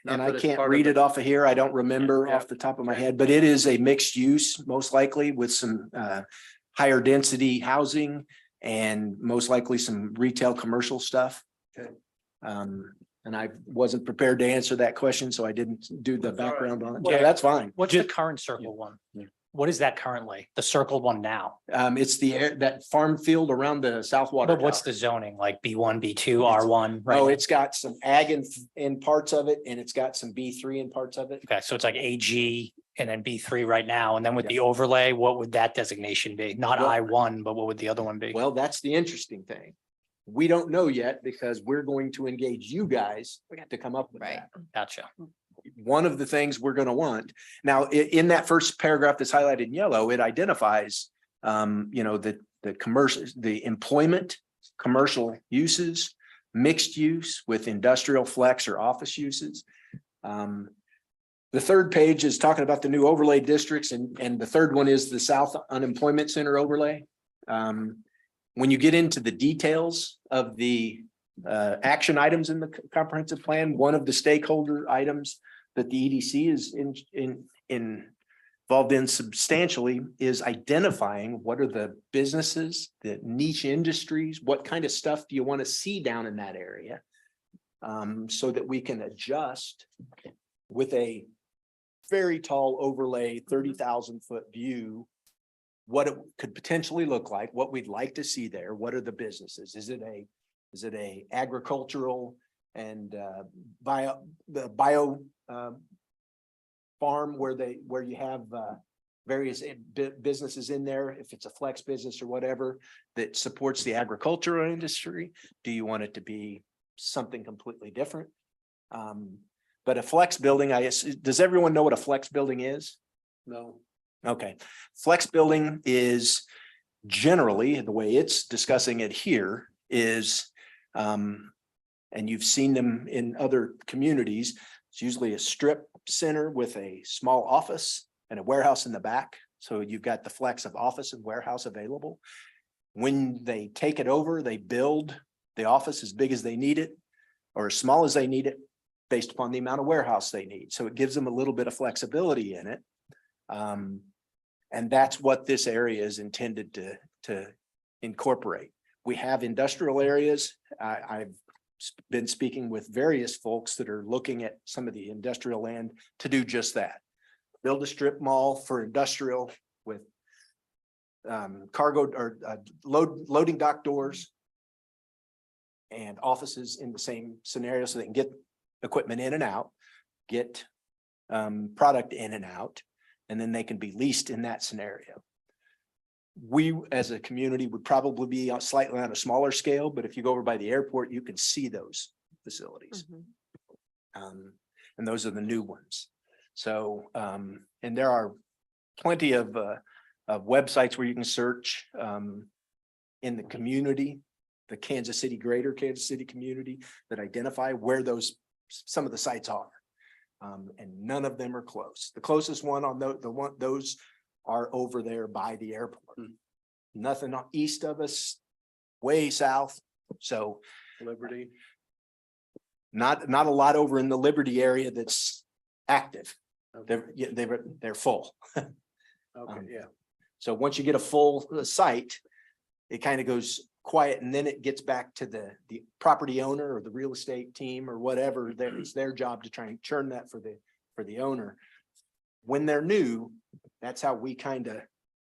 And Not I that it's can't part of read the- it off of here. I don't remember Yeah. off the top of my head, but it is a mixed use, most likely with some higher density housing and most likely some retail commercial stuff. Okay. And I wasn't prepared to answer that question, so I didn't do the That's all right. background on it. Yeah. Yeah, that's fine. What's the current circle one? Yeah. What is that currently? The circled one now? It's that farm field around the South Water. But what's Tower. the zoning, like B1, B2, R1? right Oh, now? it's got some ag in parts of it, and it's got some B3 in parts of it. Okay, so it's like AG and then B3 right now. And then with the overlay, what would that designation be? Not Well- I1, but what would the other one be? Well, that's the interesting thing. We don't know yet because we're going to engage you guys to come up with that. Gotcha. One of the things we're going to want now in that first paragraph that's highlighted in yellow, it identifies, the commercial, the employment, commercial uses, mixed use with industrial flex or office uses. The third page is talking about the new overlay districts, and the third one is the South Unemployment Center overlay. When you get into the details of the action items in the comprehensive plan, one of the stakeholder items that the EDC is involved in substantially is identifying what are the businesses, the niche industries, what kind of stuff do you want to see down in that area, so that we can adjust with a very tall overlay, 30,000 foot view, what it could potentially look like, what we'd like to see there. What are the businesses? Is it a agricultural and bio farm where you have various businesses in there? If it's a flex business or whatever that supports the agricultural industry, do you want it to be something completely different? But a flex building, does everyone know what a flex building is? No. Okay, flex building is generally, the way it's discussing it here is And you've seen them in other communities. It's usually a strip center with a small office and a warehouse in the back. So you've got the flex of office and warehouse available. When they take it over, they build the office as big as they need it or as small as they need it based upon the amount of warehouse they need. So it gives them a little bit of flexibility in it. And that's what this area is intended to incorporate. We have industrial areas. I've been speaking with various folks that are looking at some of the industrial land to do just that. Build a strip mall for industrial with cargo or loading dock doors and offices in the same scenario so they can get equipment in and out, get product in and out, and then they can be leased in that scenario. We, as a community, would probably be slightly on a smaller scale, but if you go over by the airport, you can see those facilities. And those are the new ones. So, and there are plenty of websites where you can search in the community, the greater Kansas City community, that identify where some of the sites are. And none of them are close. The closest one on those are over there by the airport. Nothing east of us, way south. So Liberty. not a lot over in the Liberty area that's active. They're full. Okay, yeah. So once you get a full site, it kind of goes quiet, and then it gets back to the property owner or the real estate team or whatever. It's their job to try and churn that for the owner. When they're new, that's how we kind of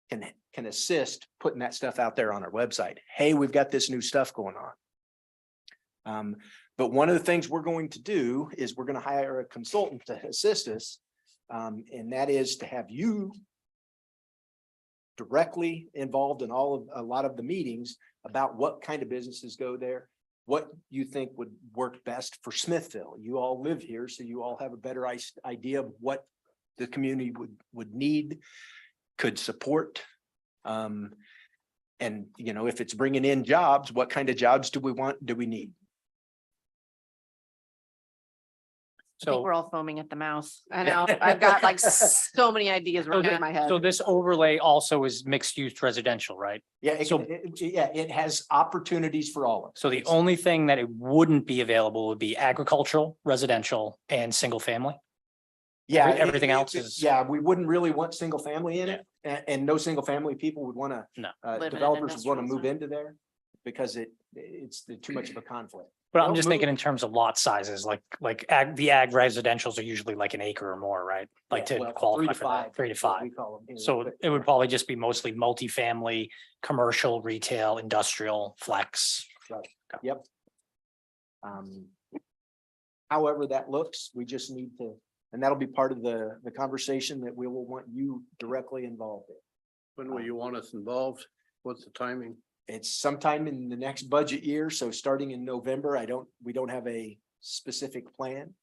can assist putting that stuff out there on our website. Hey, we've got this new stuff going on. But one of the things we're going to do is we're going to hire a consultant to assist us. And that is to have you directly involved in a lot of the meetings about what kind of businesses go there, what you think would work best for Smithville. You all live here, so you all have a better idea of what the community would need, could support. And if it's bringing in jobs, what kind of jobs do we need? I think So, we're all foaming at the mouth. I know, I've got like so many ideas running in my head. so this overlay also is mixed use residential, right? Yeah, So- it has opportunities for all of us. So the only thing that it wouldn't be available would be agricultural, residential, and single family. Yeah, everything else is- Yeah, we wouldn't really want single family in it, and no single family people would want to. No. Live in an Developers would want to industrial move zone. into there because it's too much of a conflict. But I'm Don't just move- thinking in terms of lot sizes, like the ag residentials are usually like an acre or more, right? Like Yeah, to well, qualify for that, 3 to is what 5. we call them here, So but- it would probably just be mostly multifamily, commercial, retail, industrial, flex. Yep. However that looks, we just need to, and that'll be part of the conversation that we will want you directly involved in. When will you want us involved? What's the timing? It's sometime in the next budget year, so starting in November, we don't have a specific plan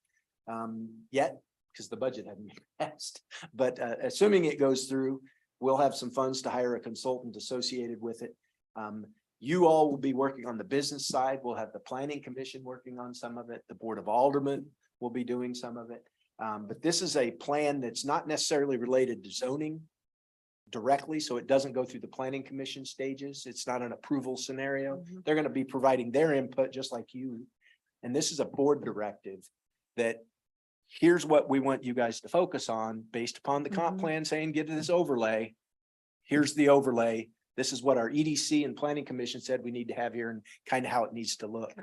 yet, because the budget hasn't been passed. But assuming it goes through, we'll have some funds to hire a consultant associated with it. You all will be working on the business side. We'll have the planning commission working on some of it. The Board of Aldermen will be doing some of it. But this is a plan that's not necessarily related to zoning directly, so it doesn't go through the planning commission stages. It's not an approval scenario. They're going to be providing their input just like you. And this is a board directive that here's what we want you guys to focus on based upon the comp plan saying, get this overlay. Here's the overlay. This is what our EDC and planning commission said we need to have here and kind of how it needs to look.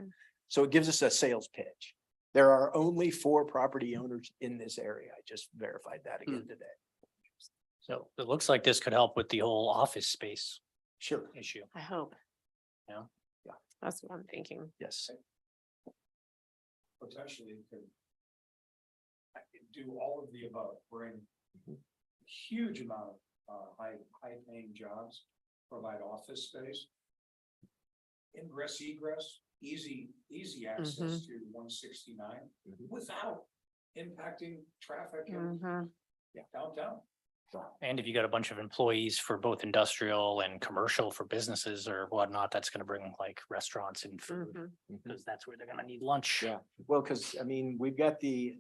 So it gives us a sales pitch. There are only 4 property owners in this area. I just verified that again today. So it looks like this could help with the whole office space Sure. issue. I hope. Yeah. Yeah. That's what I'm thinking. Yes. Potentially could do all of the above, bring huge amount of high paying jobs, provide office space. Ingress, egress, easy access to 169 without impacting traffic in downtown. And if you got a bunch of employees for both industrial and commercial for businesses or whatnot, that's gonna bring like restaurants and food, because that's where they're gonna need lunch. Yeah, well, because I mean, we've got the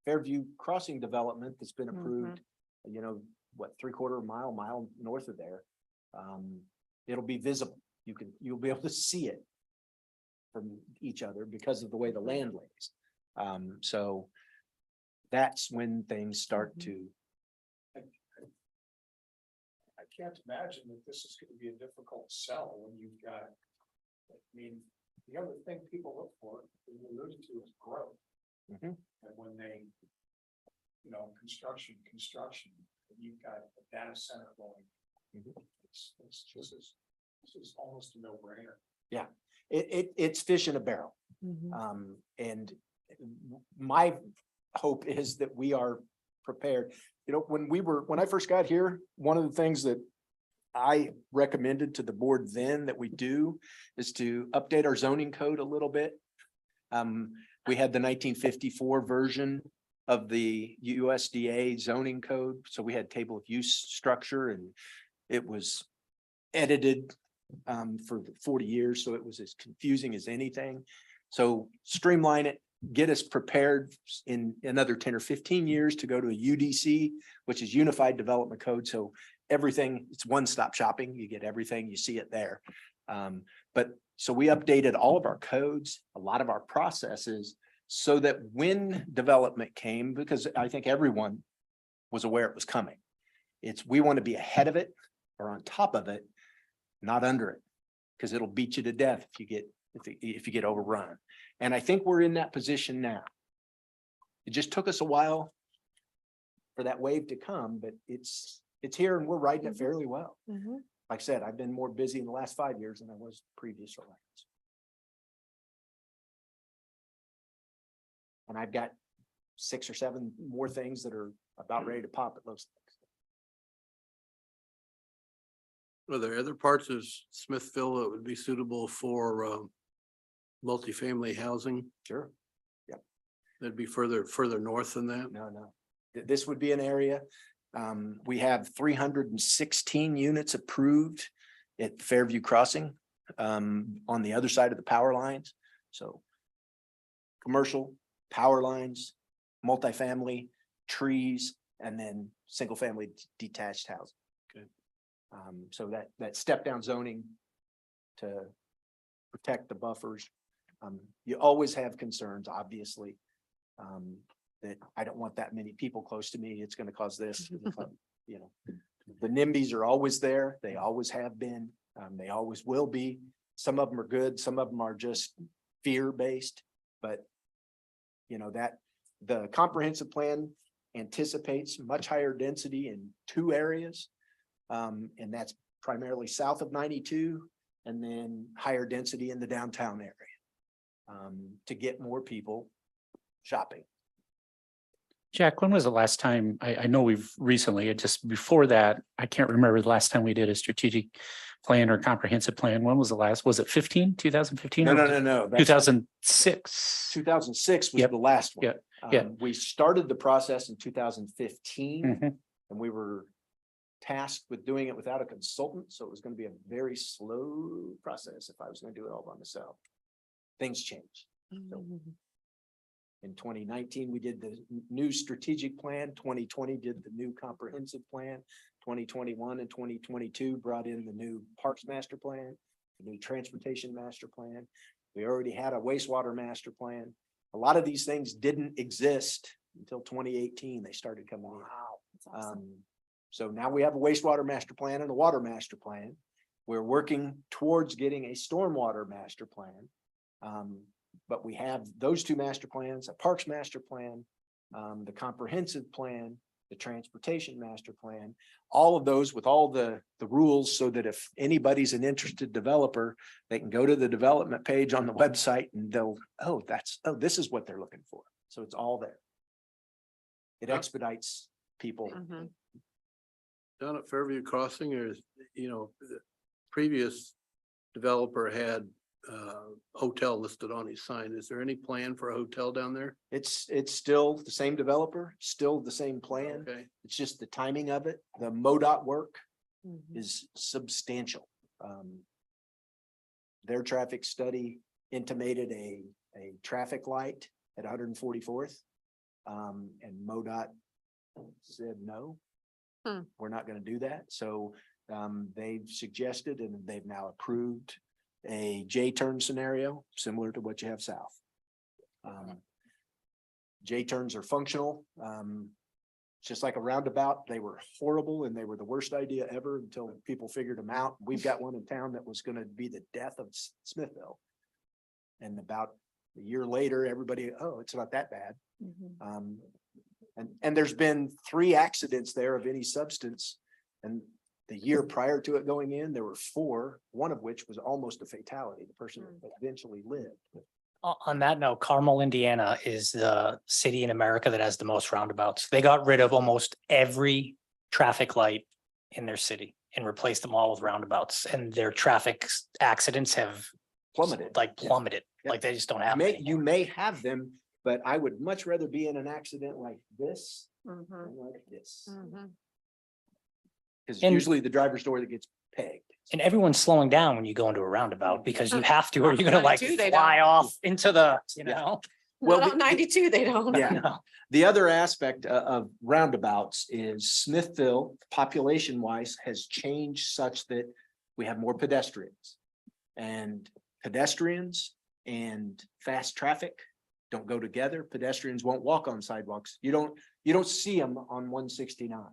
Fairview Crossing development that's been approved, you know, what, 3/4 mile north of there. It'll be visible. You'll be able to see it from each other because of the way the land lays. So that's when things start to, I can't imagine that this is gonna be a difficult sell when you've got, I mean, the other thing people look for, as you alluded to, is growth. Mhm. And when they, you know, construction, and you've got a data center going. This is almost a no-brainer. it's fish in a barrel. And my hope is that we are prepared. You know, when I first got here, one of the things that I recommended to the board then that we do is to update our zoning code a little bit. We had the 1954 version of the USDA zoning code, so we had table of use structure, and it was edited for 40 years, so it was as confusing as anything. So streamline it, get us prepared in another 10 or 15 years to go to a UDC, which is Unified Development Code. So everything, it's one-stop shopping. You get everything, you see it there. But so we updated all of our codes, a lot of our processes, so that when development came, because I think everyone was aware it was coming. We want to be ahead of it or on top of it, not under it, because it'll beat you to death if you get overrun. And I think we're in that position now. It just took us a while for that wave to come, but it's here and we're riding it fairly well. Like I said, I've been more busy in the last 5 years than I was previous elections. And I've got 6 or 7 more things that are about ready to pop, it looks like. Are there other parts of Smithville that would be suitable for multifamily housing? Sure. That'd be further north than that? No. This would be an area. We have 316 units approved at Fairview Crossing on the other side of the power lines. So commercial, power lines, multifamily, trees, and then single family detached housing. Okay. So that step down zoning to protect the buffers. You always have concerns, obviously. That I don't want that many people close to me. It's going to cause this, you know, the NIMBYs are always there. They always have been. They always will be. Some of them are good. Some of them are just fear-based, but you know, that the comprehensive plan anticipates much higher density in 2 areas. And that's primarily south of 92 and then higher density in the downtown area to get more people shopping. Jack, when was the last time, I know we've recently, just before that, I can't remember the last time we did a strategic plan or comprehensive plan. When was the last, was it 2015? No. 2006. 2006 was Yep. the last one. Yeah. We started the process in 2015 Mhm. and we were tasked with doing it without a consultant. So it was going to be a very slow process if I was going to do it all by myself. Things changed. So in 2019, we did the new strategic plan. 2020 did the new comprehensive plan. 2021 and 2022 brought in the new parks master plan, the new transportation master plan. We already had a wastewater master plan. A lot of these things didn't exist until 2018. They started coming in. So now we have a wastewater master plan and a water master plan. We're working towards getting a stormwater master plan. But we have those 2 master plans, a parks master plan, the comprehensive plan, the transportation master plan, all of those with all the rules so that if anybody's an interested developer, they can go to the development page on the website and they'll, this is what they're looking for. So it's all there. It expedites people. Down at Fairview Crossing, the previous developer had hotel listed on his sign. Is there any plan for a hotel down there? It's still the same developer, still the same plan. Okay, It's just the timing of it. The MoDOT work is substantial. Their traffic study intimated a traffic light at 144th. And MoDOT said, no, we're not gonna do that. So they've suggested and they've now approved a J-turn scenario similar to what you have south. J-turns are functional. Just like a roundabout, they were horrible and they were the worst idea ever until people figured them out. We've got one in town that was gonna be the death of Smithville. And about a year later, everybody, oh, it's not that bad. And there's been 3 accidents there of any substance. And the year prior to it going in, there were 4, one of which was almost a fatality. The person eventually lived. On that note, Carmel, Indiana is the city in America that has the most roundabouts. They got rid of almost every traffic light in their city and replaced them all with roundabouts, and their traffic accidents have Plummeted. like plummeted. Yeah. Like they just don't have. You may have them, but I would much rather be in an accident like this than like this. Because And- usually the driver's door that gets pegged. And everyone's slowing down when you go into a roundabout because you have to, or you're gonna like 92 they fly don't. off into the, you Yeah. know? Well, Not on 92, they don't. Yeah. No. The other aspect of roundabouts is Smithville, population wise, has changed such that we have more pedestrians. And pedestrians and fast traffic don't go together. Pedestrians won't walk on sidewalks. You don't see them on 169.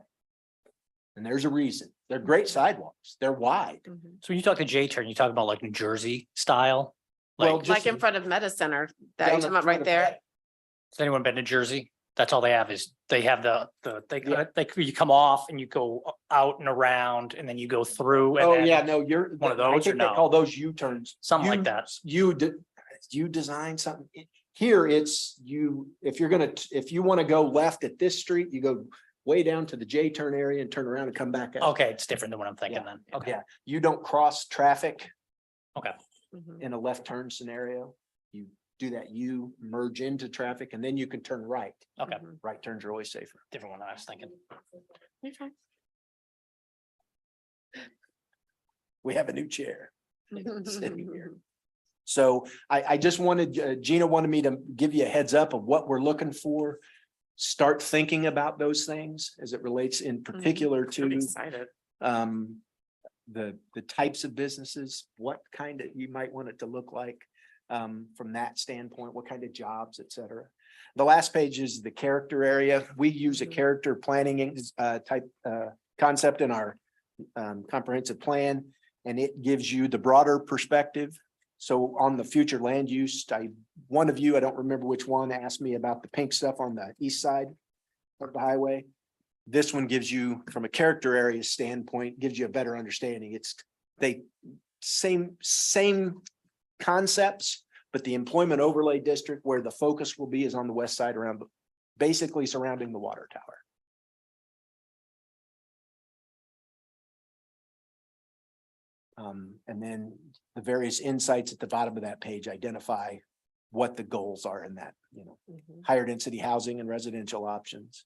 And there's a reason. They're great sidewalks. They're wide. So when you talk to J-turn, you talk about like New Jersey style? Well, Like, just Like in front of Meta Center, that down you're the talking about front right of there. that. has anyone been to Jersey? That's all they have is, they have Yeah. you come off and you go out and around and then you go through. And Oh, then- yeah, no, you're. one of I those or think they no? call those U-turns. Something like You- that. You design something. Here, it's you, if you want to go left at this street, you go way down to the J-turn area and turn around and come back up. Okay, it's different than what I'm thinking then. Okay, Yeah, you don't cross traffic okay. in a left turn scenario. You do that, you merge into traffic and then you can turn right. Okay, Right turns are always safer. different one than I was thinking. We have a new chair sitting here. So I just wanted, Gina wanted me to give you a heads up of what we're looking for. Start thinking about those things as it relates in particular to Excited. the types of businesses, what kind of, you might want it to look like from that standpoint, what kind of jobs, et cetera. The last page is the character area. We use a character planning type concept in our comprehensive plan, and it gives you the broader perspective. So on the future land use, one of you, I don't remember which one, asked me about the pink stuff on the east side of the highway. This one gives you, from a character area standpoint, gives you a better understanding. It's same concepts, but the employment overlay district where the focus will be is on the west side around, basically surrounding the water tower. And then the various insights at the bottom of that page identify what the goals are in that, higher density housing and residential options.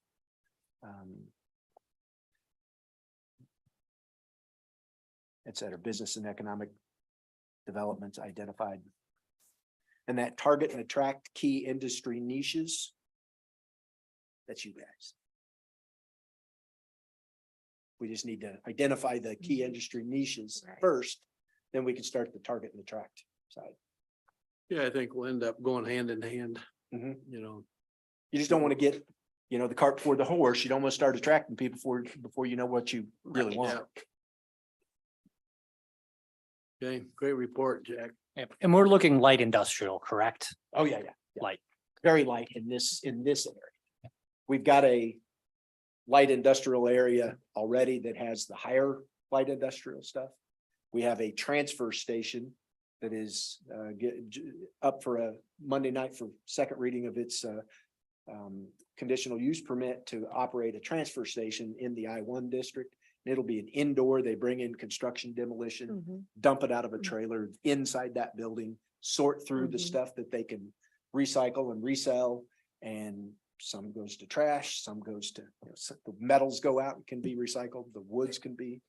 Et cetera, business and economic developments identified. And that target and attract key industry niches. That's you guys. We just need to identify the key industry niches Right. first, then we can start the target and attract side. yeah, I think we'll end up going hand in hand, Mhm. you know. You just don't want to get, the cart before the horse. You don't want to start attracting people before you know what you really want. Okay, great report, Jack. Yep. And we're looking light industrial, correct? Oh, yeah. Light. Very light in this area. We've got a light industrial area already that has the higher light industrial stuff. We have a transfer station that is up for a Monday night for second reading of its conditional use permit to operate a transfer station in the I-1 district. It'll be an indoor, they bring in construction demolition, dump it out of a trailer inside that building, sort through the stuff that they can recycle and resell. And some goes to trash, some goes to, the metals go out and can be recycled, the woods can be.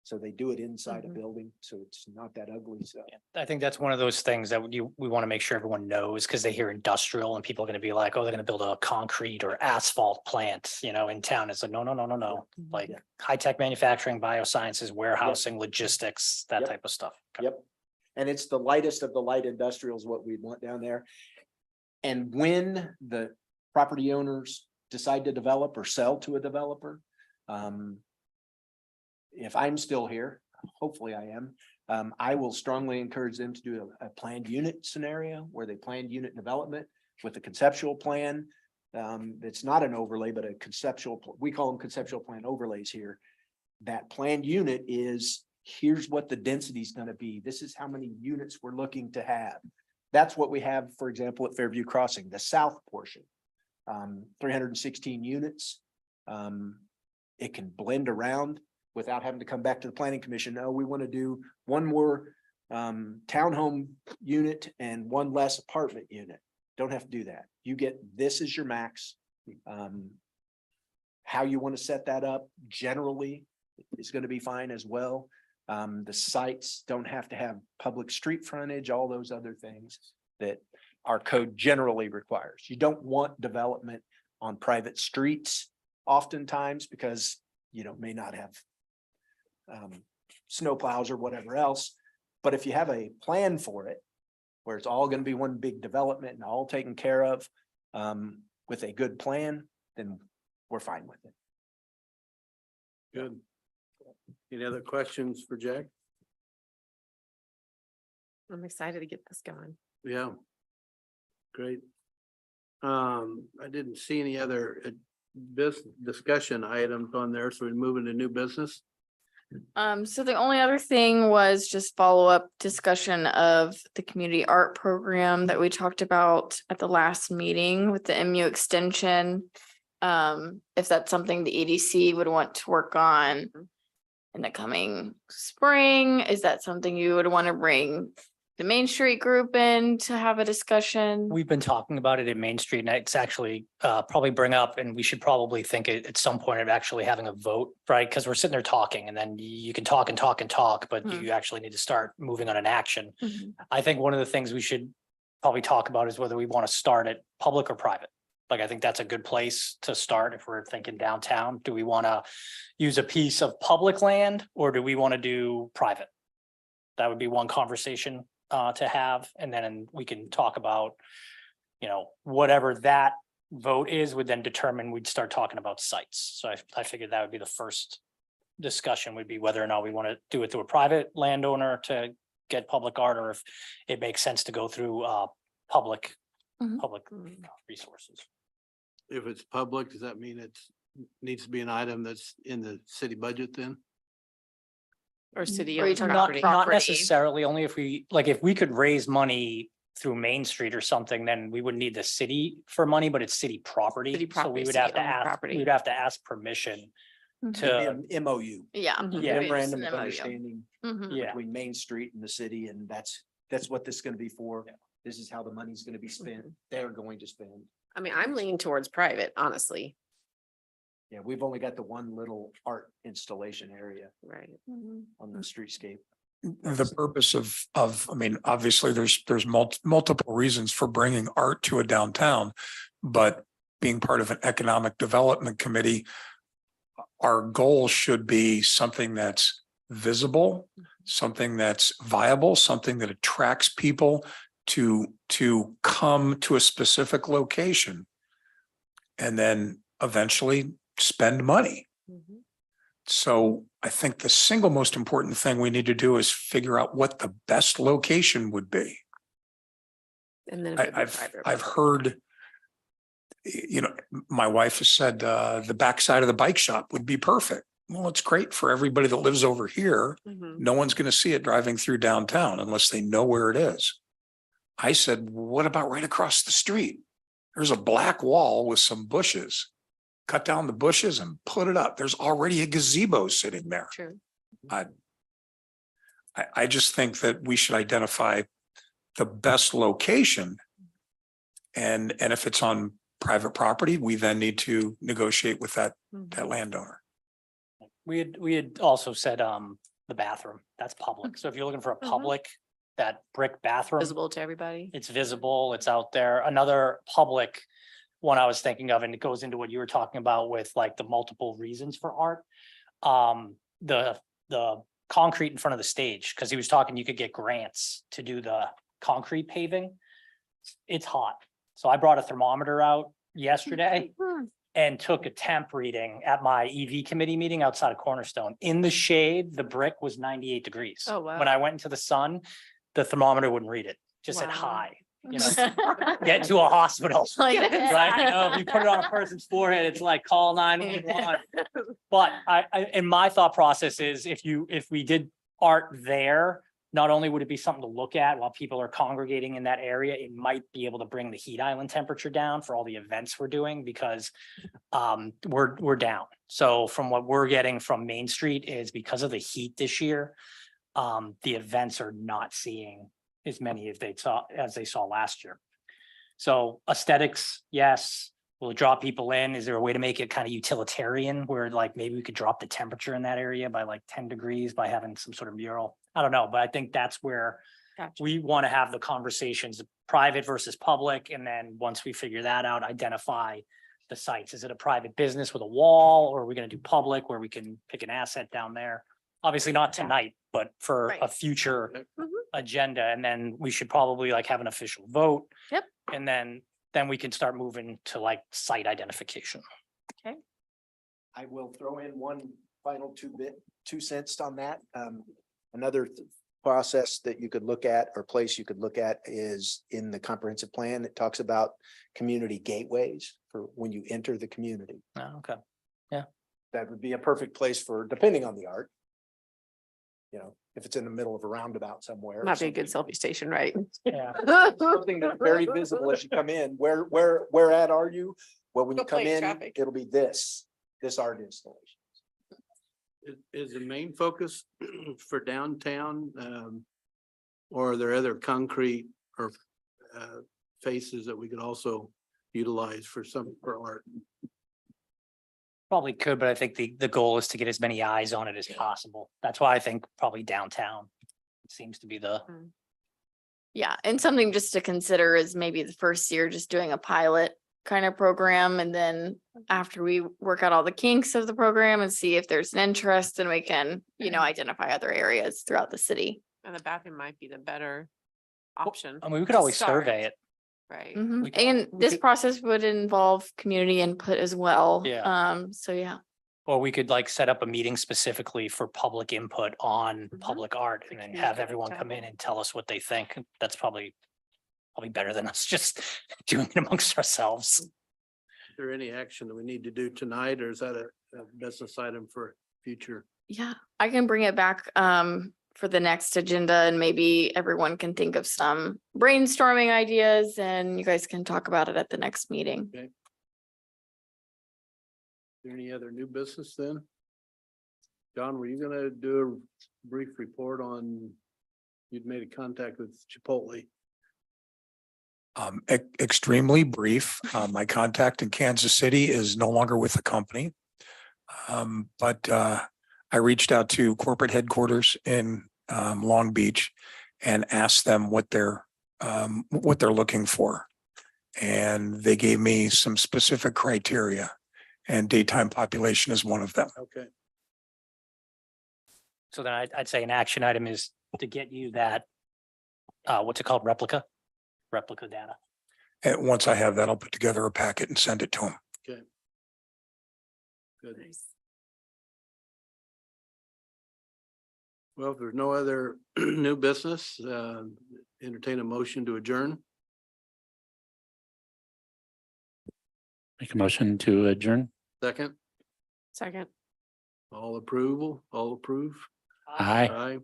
So they do it inside a building, so it's not that ugly. So I think that's one of those things that we want to make sure everyone knows, because they hear industrial and people are going to be like, oh, they're going to build a concrete or asphalt plant, in town. It's like, no. Like Yeah. high-tech manufacturing, biosciences, warehousing, logistics, that Yep. type of stuff. Yep. And it's the lightest of the light industrials, what we want down there. And when the property owners decide to develop or sell to a developer, if I'm still here, hopefully I am, I will strongly encourage them to do a planned unit scenario where they planned unit development with a conceptual plan. It's not an overlay, but a conceptual, we call them conceptual plan overlays here. That planned unit is, here's what the density is going to be. This is how many units we're looking to have. That's what we have, for example, at Fairview Crossing, the south portion, 316 units. It can blend around without having to come back to the planning commission. No, we want to do one more townhome unit and one less apartment unit. Don't have to do that. You get, this is your max. How you want to set that up generally is going to be fine as well. The sites don't have to have public street frontage, all those other things that our code generally requires. You don't want development on private streets oftentimes because may not have snow plows or whatever else. But if you have a plan for it, where it's all going to be one big development and all taken care of with a good plan, then we're fine with it. Good. Any other questions for Jack? I'm excited to get this going. Yeah. Great. I didn't see any other discussion items on there, so we move into new business. So the only other thing was just follow-up discussion of the community art program that we talked about at the last meeting with the MU extension. If that's something the EDC would want to work on in the coming spring, is that something you would want to bring the Main Street group in to have a discussion? We've been talking about it at Main Street, and it's actually probably bring up, and we should probably think at some point of actually having a vote, right? Because we're sitting there talking, and then you can talk and talk and talk, but you actually need to start moving on an action. I think one of the things we should probably talk about is whether we want to start it public or private. Like, I think that's a good place to start if we're thinking downtown. Do we want to use a piece of public land or do we want to do private? That would be one conversation to have, and then we can talk about, whatever that vote is would then determine, we'd start talking about sites. So I figured that would be the first discussion, would be whether or not we want to do it through a private landowner to get public art, or if it makes sense to go through public resources. If it's public, does that mean it needs to be an item that's in the city budget then? Or city Or you owned talking about property. Not property. necessarily, only if if we could raise money through Main Street or something, then we wouldn't need the city for money, but it's city property. City So property, we would have to city-owned ask, property. we'd have to ask permission Mhm. to, It'd be an MOU, Yeah. Mhm. Yeah. Maybe just memorandum an of MOU. understanding Mhm. yeah. between Main Street and the city, and that's what this is going to be for. Yeah. This is how the money's going to be spent. They're going to spend. I mean, I'm leaning towards private, honestly. Yeah, we've only got the one little art installation area Right. on the streetscape. The purpose I mean, obviously, there's multiple reasons for bringing art to a downtown, but being part of an economic development committee, our goal should be something that's visible, something that's viable, something that attracts people to come to a specific location and then eventually spend money. So I think the single most important thing we need to do is figure out what the best location would be. And then. if it'd be I've private, I've public. heard, my wife has said the backside of the bike shop would be perfect. Well, it's great for everybody that lives over here. Mhm. No one's going to see it driving through downtown unless they know where it is. I said, what about right across the street? There's a black wall with some bushes. cut down the bushes and put it up. There's already a gazebo sitting there. True. I just think that we should identify the best location. And if it's on private property, we then need to negotiate with that landowner. We had also said, the bathroom, that's public. So if you're looking for a public, that brick bathroom. Visible to everybody. It's visible, it's out there. Another public one I was thinking of, and it goes into what you were talking about with like the multiple reasons for art. The concrete in front of the stage, because he was talking, you could get grants to do the concrete paving. It's hot. So I brought a thermometer out yesterday and took a temp reading at my EV committee meeting outside of Cornerstone. In the shade, the brick was 98 degrees. Oh, wow. When I went into the sun, the thermometer wouldn't read it, just said Wow. high. You know, get to a hospital, Like right? that. You know, if you put it on a person's forehead, it's like call 911. But and my thought process is if we did art there, not only would it be something to look at while people are congregating in that area, it might be able to bring the heat island temperature down for all the events we're doing because we're down. So from what we're getting from Main Street is because of the heat this year, the events are not seeing as many as they saw last year. So aesthetics, yes. Will it draw people in? Is there a way to make it kind of utilitarian where like maybe we could drop the temperature in that area by like 10 degrees by having some sort of mural? I don't know, but I think that's where Gotcha. we want to have the conversations, private versus public. And then once we figure that out, identify the sites. Is it a private business with a wall or are we going to do public where we can pick an asset down there? Obviously not tonight, but for a Right. future Mhm. agenda. And then we should probably like have an official vote. Yep. And then we can start moving to like site identification. I will throw in one final 2 cents on that. Another process that you could look at or place you could look at is in the comprehensive plan. It talks about community gateways for when you enter the community. Oh, okay. That would be a perfect place for, depending on the art. You know, if it's in the middle of a roundabout somewhere. or Might be a good something. selfie station, right? Yeah. Something that's very visible as you come in. Where at are you? Well, when you Go come play in, traffic. it'll be this art installation. Is the main focus for downtown? Or are there other concrete or faces that we could also utilize for art? Probably could, but I think the goal is to get as many eyes on it as possible. That's why I think probably downtown seems to be the, Yeah, and something just to consider is maybe the first year just doing a pilot kind of program. And then after we work out all the kinks of the program and see if there's an interest and we can, identify other areas throughout the city. And the bathroom might be the better option. I mean, we could to always start, survey it. Right. Mhm. We could- And we this could- process would involve community input as well. Yeah. So yeah. Or we could like set up a meeting specifically for public input on Mhm. public art and then have everyone come in and tell us what they think. That's probably better than us just doing it amongst ourselves. Is there any action that we need to do tonight, or is that a business item for future? Yeah, I can bring it back for the next agenda and maybe everyone can think of some brainstorming ideas and you guys can talk about it at the next meeting. Is there any other new business then? John, were you gonna do a brief report on, you'd made a contact with Chipotle? Extremely brief. My contact in Kansas City is no longer with the company. But I reached out to corporate headquarters in Long Beach and asked them what they're looking for. And they gave me some specific criteria, and daytime population is one of them. Okay. So then I'd say an action item is to get you that, what's it called? Replica data. And once I have that, I'll put together a packet and send it to them. Okay. Good. Well, if there's no other new business, entertain a motion to adjourn. Make a motion to adjourn. Second, Second. all approve. Aye. Aye.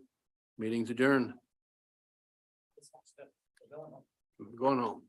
Meeting's adjourned. Going home.